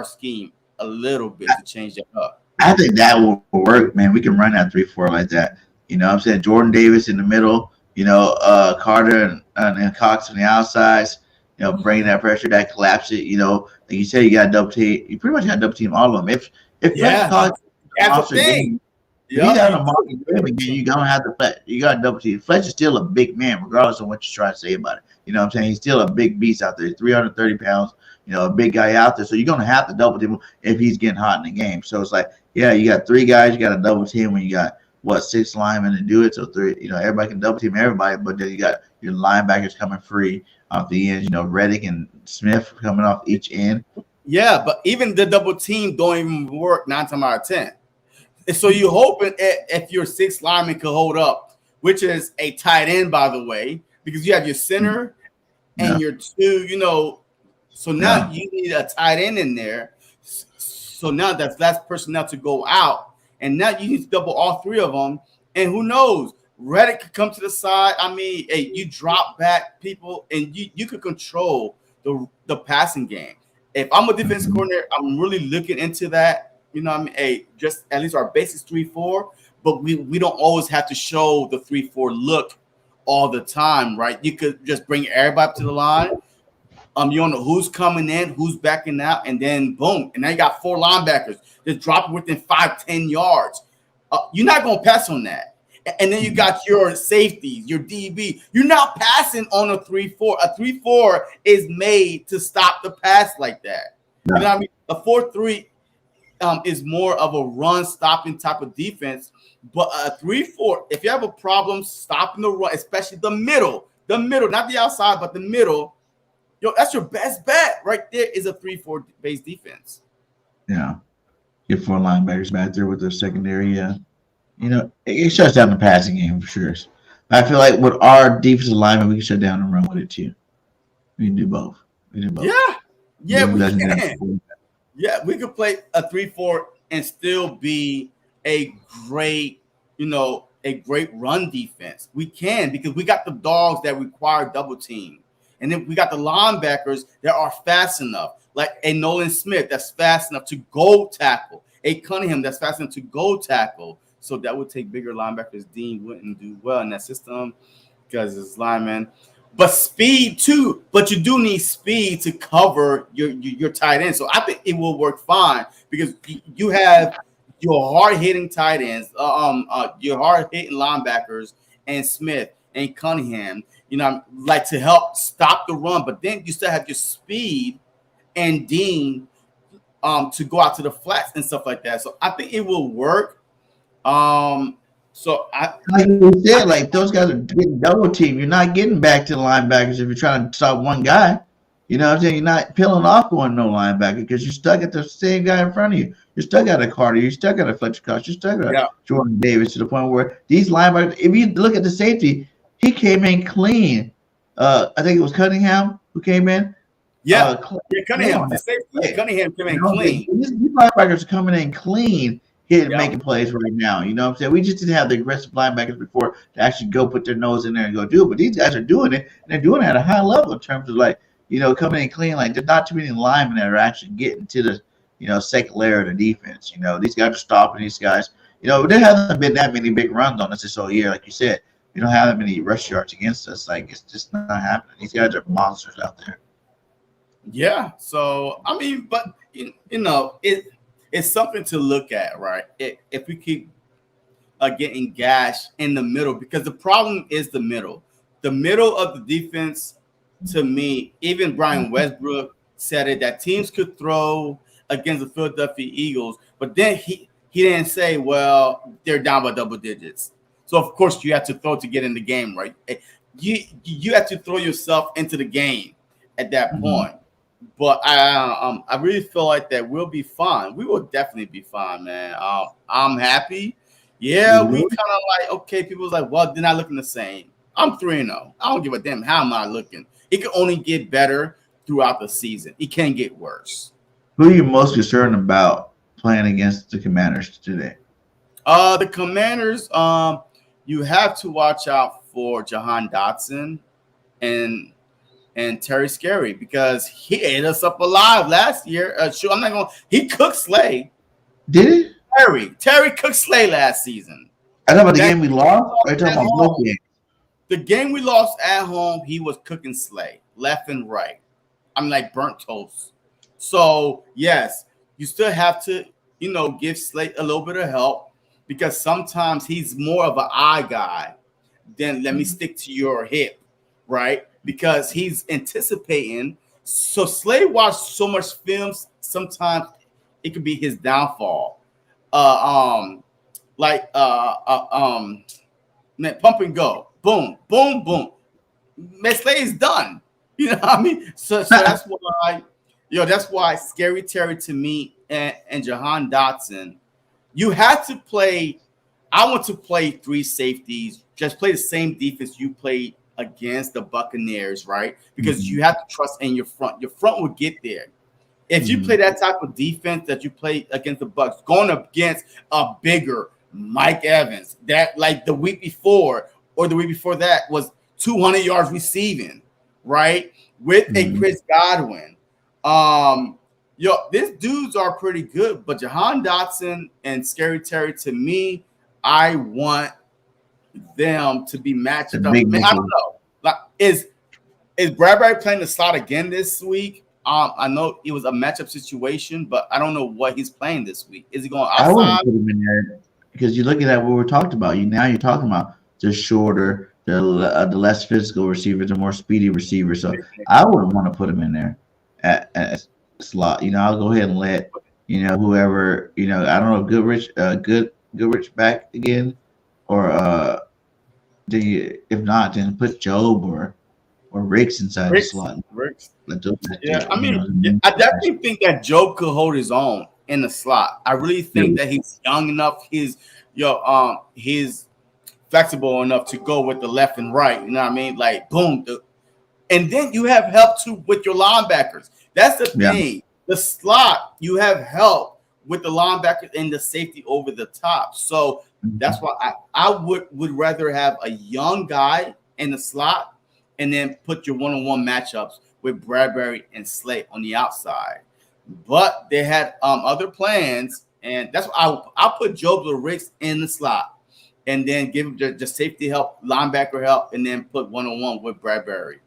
scheme a little bit to change that up. I think that will work, man. We can run that 3-4 like that. I'm saying Jordan Davis in the middle, Carter and Cox on the outsides, bringing that pressure, that collapse it, like you said, you got double team. You pretty much got double team all of them. If Cox that's the thing. If you got a monster game again, you're gonna have to Fletch. You got double team. Fletch is still a big man, regardless of what you try to say about it. You know what I'm saying? He's still a big beast out there, 330 pounds, a big guy out there. So you're gonna have to double team him if he's getting hot in the game. So it's like, yeah, you got 3 guys, you got a double team when you got 6 linemen to do it. So 3, everybody can double team everybody, but then you got your linebackers coming free off the ends, Reddick and Smith coming off each end. Yeah, but even the double team don't even work 9 times out of 10. And so you're hoping if your 6 linemen could hold up which is a tight end, by the way, because you have your center and your two, so now you need a tight end in there. So now that's last personnel to go out. And now you need to double all three of them. And who knows? Reddick could come to the side. I mean, hey, you drop back people and you could control the passing game. If I'm a defensive coordinator, I'm really looking into that. Hey, just at least our basics 3-4, but we don't always have to show the 3-4 look all the time, right? You could just bring everybody up to the line. You don't know who's coming in, who's backing out, and then boom. And now you got 4 linebackers that drop within 5-10 yards. You're not going to pass on that. And then you got your safeties, your DB. You're not passing on a 3-4. A 3-4 is made to stop the pass like that. Yeah. You know what I mean? A 4-3 is more of a run-stopping type of defense. But a 3-4, if you have a problem stopping the run, especially the middle, not the outside, but the middle, that's your best bet right there is a 3-4 base defense. Yeah. Get 4 linebackers back there with their secondary. Yeah. It shuts down the passing game for sure. I feel like with our defensive lineman, we can shut down and run with it too. We can do both. Yeah, we can. Yeah, we could play a 3-4 and still be a great, a great run defense. We can because we got the dogs that require double team. And then we got the linebackers that are fast enough, like a Nolan Smith that's fast enough to go tackle, a Cunningham that's fast enough to go tackle. So that would take bigger linebackers. Dean wouldn't do well in that system because it's lineman. But speed too. But you do need speed to cover your tight end. So I think it will work fine because you have your hard-hitting tight ends, your hard-hitting linebackers, and Smith and Cunningham, like to help stop the run. But then you still have your speed and Dean to go out to the flats and stuff like that. So I think it will work. So like you said, like those guys are getting double team. You're not getting back to the linebackers if you're trying to stop one guy. You know what I'm saying? You're not peeling off going no linebacker because you're stuck at the same guy in front of you. You're stuck at a Carter. You're stuck at a Fletcher Cox. You're stuck at Jordan Davis to the point where these linebackers, if you look at the safety, he came in clean. I think it was Cunningham who came in. Cunningham. The safety, Cunningham came in clean. These linebackers are coming in clean. Making plays right now. You know what I'm saying? We just didn't have the aggressive linebackers before to actually go put their nose in there and go do it. But these guys are doing it, and they're doing it at a high level in terms of coming in clean. Like there's not too many linemen that are actually getting to the second layer of the defense. These guys are stopping these guys. There hasn't been that many big runs on us this whole year. Like you said, we don't have that many rush yards against us. Like it's just not happening. These guys are monsters out there. Yeah. So I mean, but it's something to look at, right? If we keep getting gashed in the middle, because the problem is the middle. The middle of the defense, to me, even Brian Westbrook said it, that teams could throw against the Philadelphia Eagles, but then he didn't say, well, they're down by double digits. So, of course, you have to throw to get in the game, right? You have to throw yourself into the game at that point. But I really feel like that we'll be fine. We will definitely be fine, man. I'm happy. Yeah, we kind of like, okay, people's like, well, they're not looking the same. I'm 3-0. I don't give a damn how am I looking. It can only get better throughout the season. It can't get worse. Who are you most concerned about playing against the Commanders today? The Commanders, you have to watch out for Jahan Dotson and Terry Scary because he ate us up alive last year. He cooked Slay. Did he? Terry cooked Slay last season. I know about the game we lost. Or are you talking about both games? The game we lost at home, he was cooking Slay left and right. I'm like burnt toast. So yes, you still have to, give Slay a little bit of help because sometimes he's more of an eye guy than let me stick to your hip, right? Because he's anticipating. So Slay watched so much films, sometimes it could be his downfall. Man, pump and go. Boom, boom, boom. Man, Slay is done. You know what I mean? So that's why Scary Terry to me and Jahan Dotson, you have to play I want to play 3 safeties, just play the same defense you played against the Buccaneers, right? Because you have to trust in your front. Your front will get there. If you play that type of defense that you play against the Bucs, going up against a bigger Mike Evans, that like the week before or the week before that was 200 yards receiving, right? With a Chris Godwin. These dudes are pretty good, but Jahan Dotson and Scary Terry, to me, I want them to be matched up. I don't know. Like, is Bradbury playing the slot again this week? I know it was a matchup situation, but I don't know what he's playing this week. Is he going outside? I wouldn't put him in there because you're looking at what we're talking about. You're talking about the shorter, the less physical receivers, the more speedy receivers. So I wouldn't want to put him in there at slot. I'll go ahead and let whoever I don't know, Goodrich back again, or if not, then put Job or Ricks inside the slot. I definitely think that Job could hold his own in the slot. I really think that he's young enough. He's flexible enough to go with the left and right. You know what I mean? Like boom, and then you have help too with your linebackers. That's the thing. The slot, you have help with the linebackers and the safety over the top. So that's why I would rather have a young guy in the slot and then put your one-on-one matchups with Bradbury and Slate on the outside. But they had other plans, and that's why I'll put Job or Ricks in the slot and then give him just safety help, linebacker help, and then put one-on-one with Bradbury.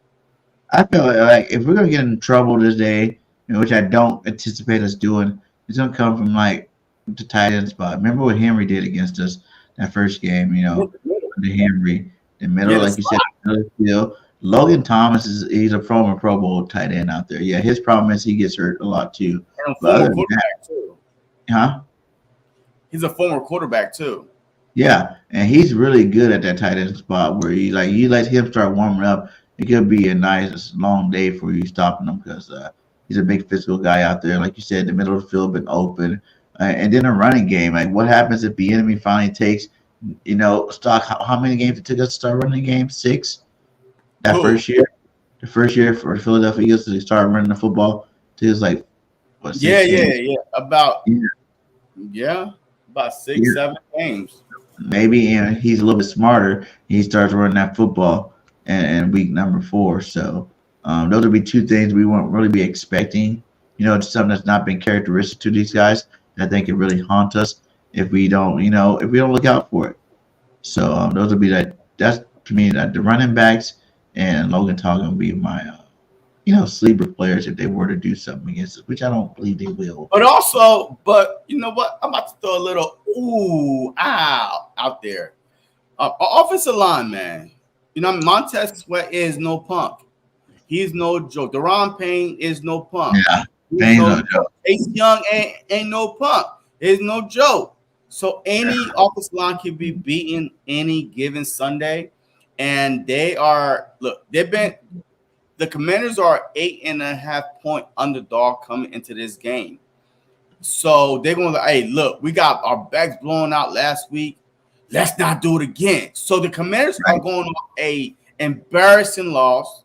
I feel like if we're going to get in trouble this day, which I don't anticipate us doing, it's going to come from like the tight end spot. Remember what Henry did against us that first game, the Henry, the middle, like you said, middle field. Logan Thomas he's a former Pro Bowl tight end out there. Yeah, his problem is he gets hurt a lot too. And a former quarterback too. Huh? He's a former quarterback too. Yeah, and he's really good at that tight end spot where you let him start warming up. It could be a nice long day for you stopping him because he's a big physical guy out there. Like you said, the middle of the field been open, and then a running game. Like what happens if the enemy finally takes stock? How many games it took us to start running the game? 6. That first year, the first year for the Philadelphia Eagles, they started running the football. It was like, what? 6 games? About 6, 7 games. Maybe he's a little bit smarter. He starts running that football in week number 4. So those would be 2 things we won't really be expecting. Something that's not been characteristic to these guys. I think it really haunt us if we don't, if we don't look out for it. So those would be that's to me that the running backs. And Logan Thomas will be my, sleeper players if they were to do something against us, which I don't believe they will. But you know what? I'm about to throw a little out there. Offensive line, man. Montez Sweat is no punk. He's no joke. Deron Payne is no punk. Yeah, Payne's no joke. Ace Young ain't no punk. It's no joke. So any offensive line can be beaten any given Sunday. And the Commanders are 8.5-point underdog coming into this game. So they're going to, hey, look, we got our backs blown out last week. Let's not do it again. So the Commanders are going on a embarrassing loss.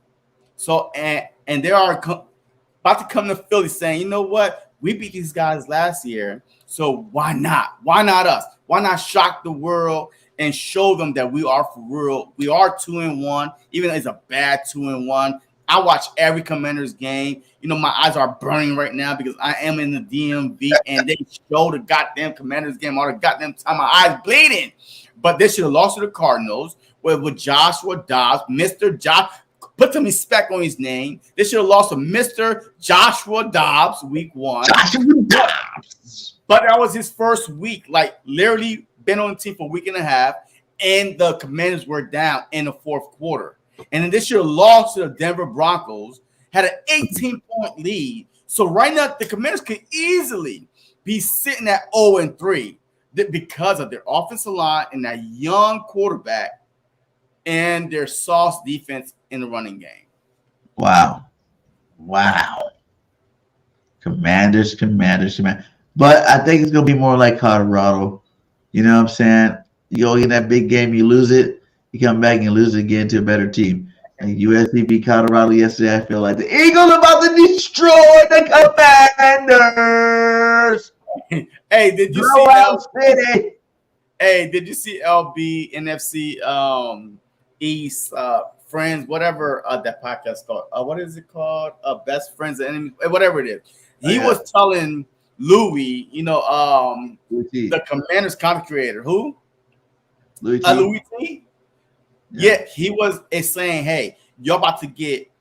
So, and they are about to come to Philly saying, you know what? We beat these guys last year. So why not? Why not us? Why not shock the world and show them that we are for real? We are 2-1, even though it's a bad 2-1. I watch every Commanders game. My eyes are burning right now because I am in the DMV and they show the goddamn Commanders game all the goddamn time. My eyes bleeding. But they should have lost to the Cardinals with Joshua Dobbs, Mr. Josh. Put some respect on his name. They should have lost to Mr. Joshua Dobbs week 1. Joshua Dobbs. But that was his first week, like literally been on the team for a week and a half, and the Commanders were down in the 4th quarter. And then this year lost to the Denver Broncos, had an 18-point lead. So right now, the Commanders could easily be sitting at 0-3 because of their offensive line and that young quarterback and their sauce defense in the running game. Wow. Commanders. But I think it's going to be more like Colorado. You know what I'm saying? You go in that big game, you lose it. You come back and lose it again to a better team. And USC beat Colorado yesterday. I feel like the Eagles are about to destroy the Commanders. Hey, did you see City? Hey, did you see LB NFC East Friends, whatever that podcast called? What is it called? Best Friends and Enemies, whatever it is. He was telling Louis, the Commanders content creator, who? Louis T. Yeah, he was saying, hey, you're about to get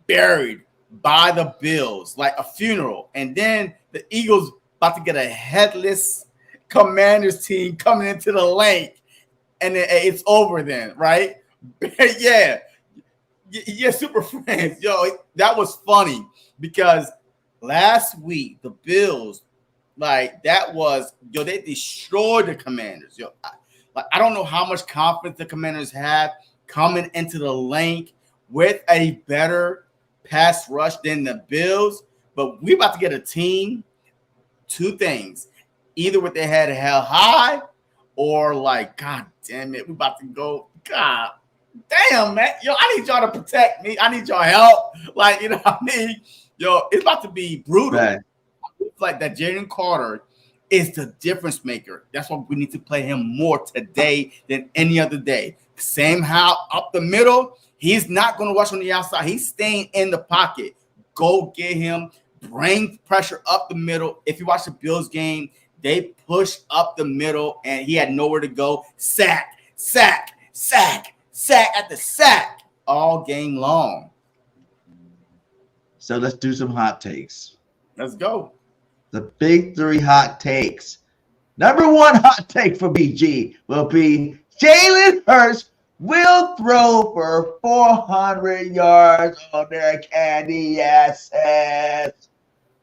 buried by the Bills, like a funeral. And then the Eagles about to get a headless Commanders team coming into the lane. And then it's over then, right? Yeah, super friends. Yo, that was funny because last week, the Bills, they destroyed the Commanders. Yo, I don't know how much confidence the Commanders have coming into the lane with a better pass rush than the Bills, but we about to get a team, two things, either with their head held high or God damn it, we about to go, God damn, man. Yo, I need y'all to protect me. I need y'all help. What I mean? Yo, it's about to be brutal. Right. Like that Jalen Carter is the difference maker. That's why we need to play him more today than any other day. Same how up the middle, he's not going to rush on the outside. He's staying in the pocket. Go get him. Bring pressure up the middle. If you watch the Bills game, they push up the middle, and he had nowhere to go. Sack at the sack all game long. So let's do some hot takes. Let's go. The big three hot takes. Number one hot take for BG will be Jalen Hurts will throw for 400 yards on their candy assets.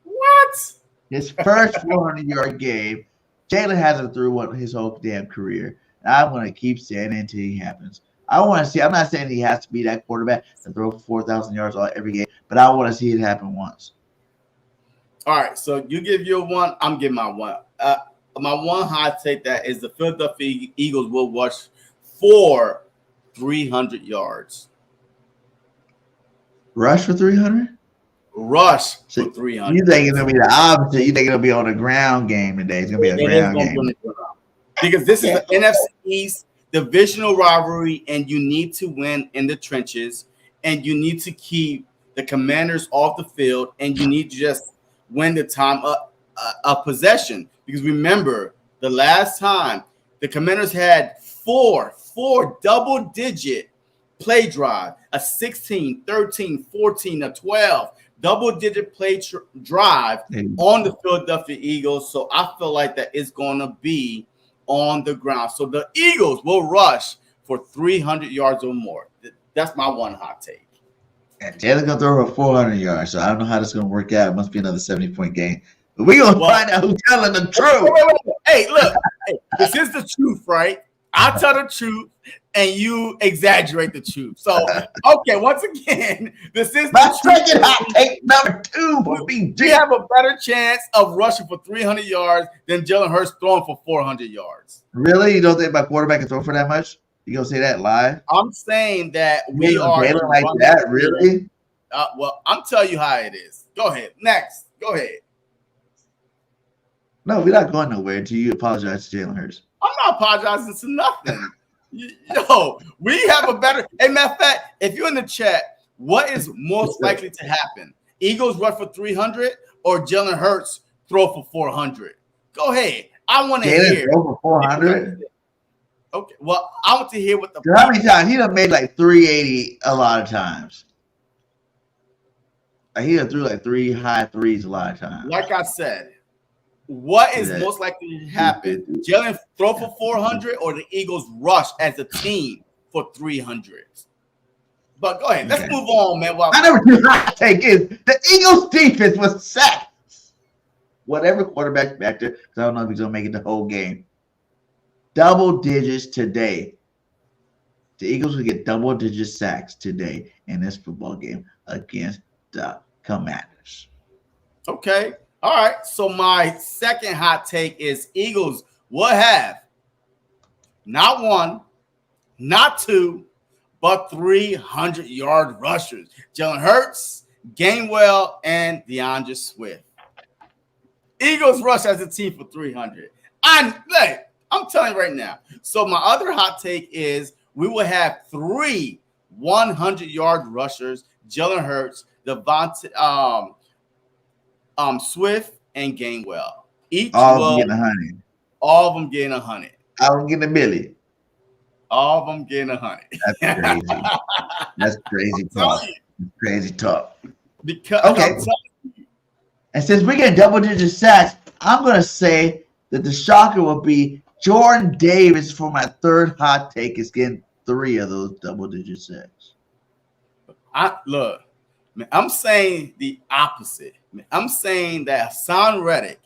What? His first 400-yard game. Jalen hasn't threw his whole damn career. And I'm going to keep saying it until he happens. I want to see. I'm not saying he has to be that quarterback to throw for 4,000 yards every game, but I want to see it happen once. All right, so you give your one, I'm giving my one. My one hot take that is the Philadelphia Eagles will rush for 300 yards. Rush for 300? Rush for 300. You think it's going to be the opposite. You think it'll be on a ground game today. It's going to be a ground game. Because this is the NFC East divisional rivalry, and you need to win in the trenches, and you need to keep the Commanders off the field, and you need to just win the time of possession. Because remember, the last time the Commanders had four double-digit play drive, a 16, 13, 14, a 12 double-digit play drive on the Philadelphia Eagles. So I feel like that is going to be on the ground. So the Eagles will rush for 300 yards or more. That's my one hot take. And Jalen's going to throw for 400 yards, so I don't know how this is going to work out. It must be another 70-point game. But we're going to find out who's telling the truth. Wait. Hey, look. This is the truth, right? I tell the truth, and you exaggerate the truth. So, okay, once again, this is my second hot take number two for BG. We have a better chance of rushing for 300 yards than Jalen Hurts throwing for 400 yards. Really? You don't think my quarterback can throw for that much? You gonna say that live? I'm saying that we are like that. Really? Well, I'm telling you how it is. Go ahead. Next. Go ahead. No, we're not going nowhere until you apologize to Jalen Hurts. I'm not apologizing to nothing. Yo, we have a better. Hey, matter of fact, if you're in the chat, what is most likely to happen? Eagles rush for 300 or Jalen Hurts throw for 400? Go ahead. I want to hear. Throw for 400? Okay, well, I want to hear what the. How many times? He done made like 380 a lot of times. He done threw like three high threes a lot of times. Like I said, what is most likely to happen? Jalen throw for 400 or the Eagles rush as a team for 300? But go ahead. Let's move on, man. My number two hot take is the Eagles defense was sacked. Whatever quarterback back there, because I don't know if he's going to make it the whole game. Double digits today. The Eagles will get double digit sacks today in this football game against the Commanders. Okay. All right. So my second hot take is Eagles will have not one, not two, but 300-yard rushers. Jalen Hurts, Gainwell, and Andreswift. Eagles rush as a team for 300. I'm telling you right now. So my other hot take is we will have 3 100-yard rushers: Jalen Hurts, Swift, and Gainwell. All of them getting 100. All of them getting 100. All of them getting a million. All of them getting 100. That's crazy. That's crazy talk. That's crazy talk. Because okay. And since we're getting double-digit sacks, I'm going to say that the shocker will be Jordan Davis for my third hot take is getting 3 of those double-digit sacks. I'm saying the opposite. I'm saying that Hassan Reddick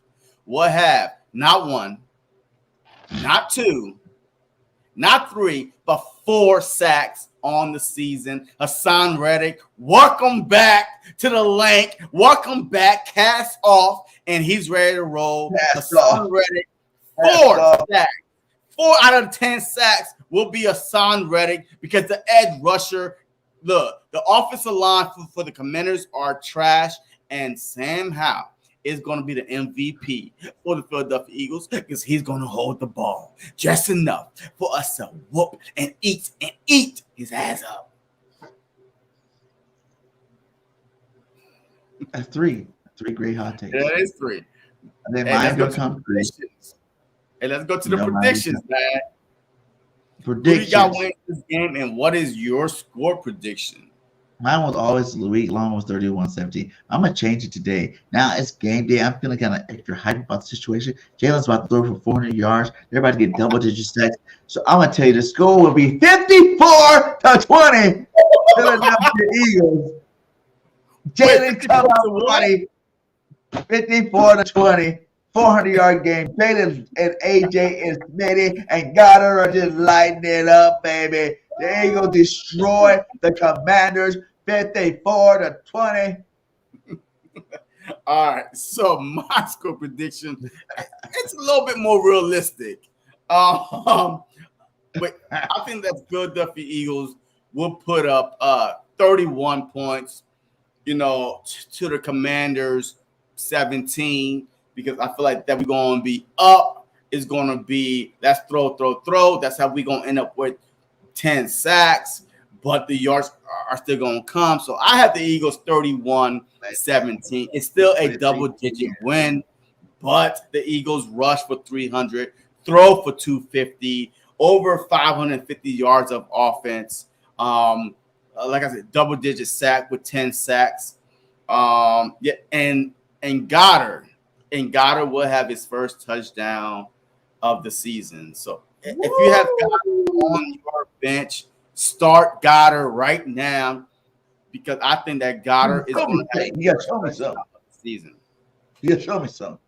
will have not 1, not 2, not 3, but 4 sacks on the season. Hassan Reddick, welcome back to the link. Welcome back, cast off, and he's ready to roll. Hassan Reddick, 4 sacks. 4 out of 10 sacks will be Hassan Reddick because the edge rusher, the offensive line for the Commanders are trash, and Sam Howell is going to be the MVP for the Philadelphia Eagles because he's going to hold the ball just enough for us to whoop and eat his ass up. That's 3 great hot takes. That is 3. And then mine's going to come 3. Hey, let's go to the predictions, man. Predictions. Who do you got winning this game, and what is your score prediction? Mine was always week long was 31-17. I'm gonna change it today. Now it's game day. I'm feeling kind of extra hype about the situation. Jalen's about to throw for 400 yards. They're about to get double-digit sacks. So I'm gonna tell you the score will be 54-20. Philadelphia Eagles. Jalen comes out 20, 54-20. 400-yard game. Jalen and AJ and Smitty and Goddard are just lighting it up, baby. The Eagles destroy the Commanders 54-20. All right, so my score prediction, it's a little bit more realistic. But I think that Philadelphia Eagles will put up 31 points, to the Commanders 17, because I feel like that we're going to be up. It's going to be, that's throw. That's how we're going to end up with 10 sacks, but the yards are still going to come. So I have the Eagles 31-17. It's still a double-digit win, but the Eagles rush for 300, throw for 250, over 550 yards of offense. Like I said, double-digit sack with 10 sacks. And Goddard will have his first touchdown of the season. So if you have Goddard on your bench, start Goddard right now, because I think that Goddard is going to have you got to show me something. Season. You got to show me something.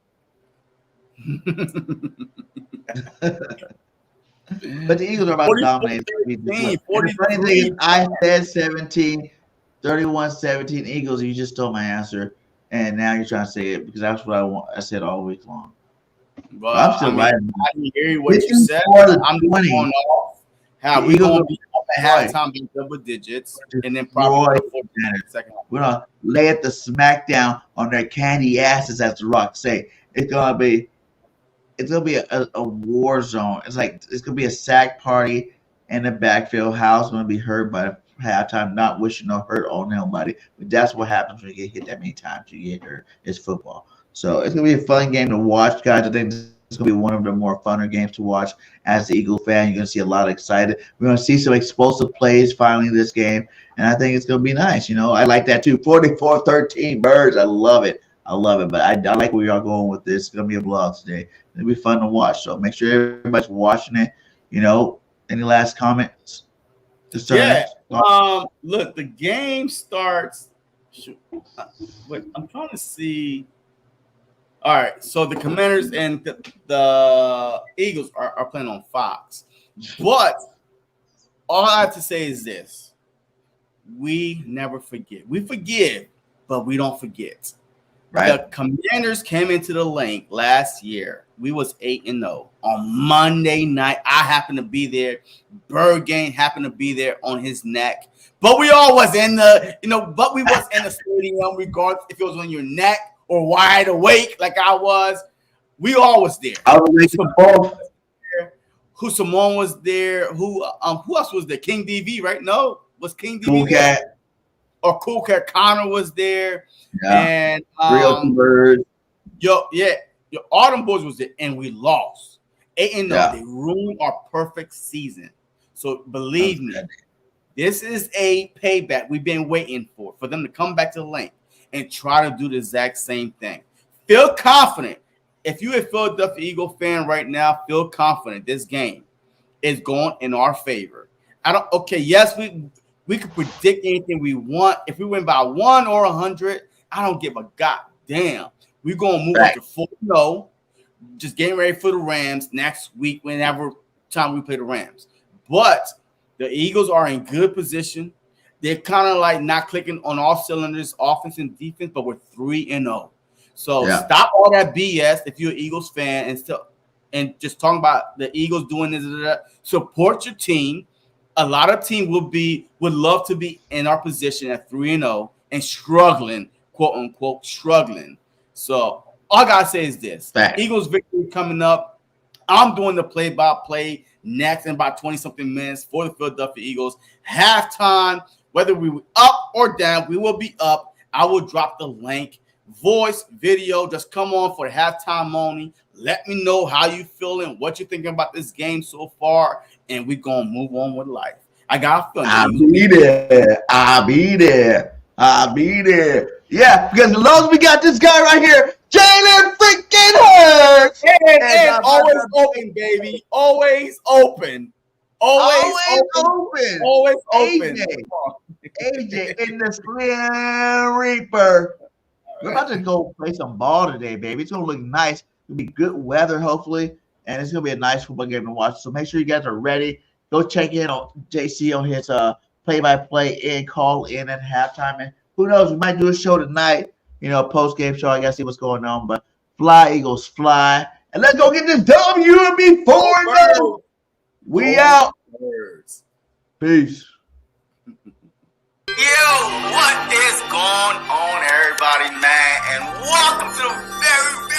But the Eagles are about to dominate. The funny thing is, I said 31-17 Eagles. You just stole my answer, and now you're trying to say it because that's what I said all week long. But I'm still right. I didn't hear what you said. I'm going off. How we going to be up at halftime in double digits, and then probably the second half. We're gonna lay at the smackdown on their candy asses, as the Rock say. It's gonna be a war zone. It's gonna be a sack party in the backfield. How's gonna be hurt by halftime, not wishing no hurt on nobody. But that's what happens when you get hit that many times. You get hurt. It's football. So it's going to be a fun game to watch, guys. I think it's going to be one of the more funner games to watch as the Eagle fan. You're going to see a lot of excited. We're going to see some explosive plays finally in this game, and I think it's going to be nice. I like that too. 44-13 Birds. I love it. But I like where y'all going with this. It's going to be a vlog today. It'll be fun to watch. So make sure everybody's watching it. Any last comments? Yeah. Look, the game starts. Wait, I'm trying to see. All right, so the Commanders and the Eagles are playing on Fox. But all I have to say is this. We never forget. We forgive, but we don't forget. Right. The Commanders came into the link last year we was 8-0 on Monday night. I happened to be there. BIRDGANG happened to be there on his neck. But we all was in the, but we was in the stadium, regardless if it was on your neck or wide awake like I was. We all was there. I was making both. Who Simone was there? Who else was there? King DV, right? No, was King DV Cool there? Cat. Or Cool Cat Connor was there. Yeah. And Real Bird. Your Autumn Boys was there, and we lost 8-0. Yeah. They ruined our perfect season. So believe me, this is a payback we've been waiting for them to come back to the lane and try to do the exact same thing. Feel confident. If you're a Philadelphia Eagle fan right now, feel confident this game is going in our favor. Yes, we can predict anything we want. If we win by 1 or 100, I don't give a goddamn. We're going to move on to 4-0. Just getting ready for the Rams next week, whenever time we play the Rams. But the Eagles are in good position. They're kind of like not clicking on all cylinders, offense and defense, but we're 3-0. So stop all that BS if you're an Eagles fan and just talking about the Eagles doing this. Support your team. A lot of teams would love to be in our position at 3-0 and struggling, quote unquote, struggling. So all I gotta say is this: Eagles victory coming up. I'm doing the play-by-play next in about 20-something minutes for the Philadelphia Eagles. Halftime, whether we were up or down, we will be up. I will drop the link. Voice, video, just come on for the halftime only. Let me know how you feeling, what you're thinking about this game so far, and we're going to move on with life. I got a feeling. I'll be there. Yeah, because as long as we got this guy right here, Jalen freaking Hurts. And always open, baby. Always open. Always open. Always open. AJ in the Slim Reaper. We're about to go play some ball today, baby. It's going to look nice. It'll be good weather, hopefully, and it's going to be a nice football game to watch. So make sure you guys are ready. Go check in on JC on his play-by-play and call in at halftime. And who knows, we might do a show tonight, post-game show. I got to see what's going on. But fly, Eagles, fly. And let's go get this W and be 4-0. We out. Peace. Yo, what is going on, everybody, man? And welcome to the very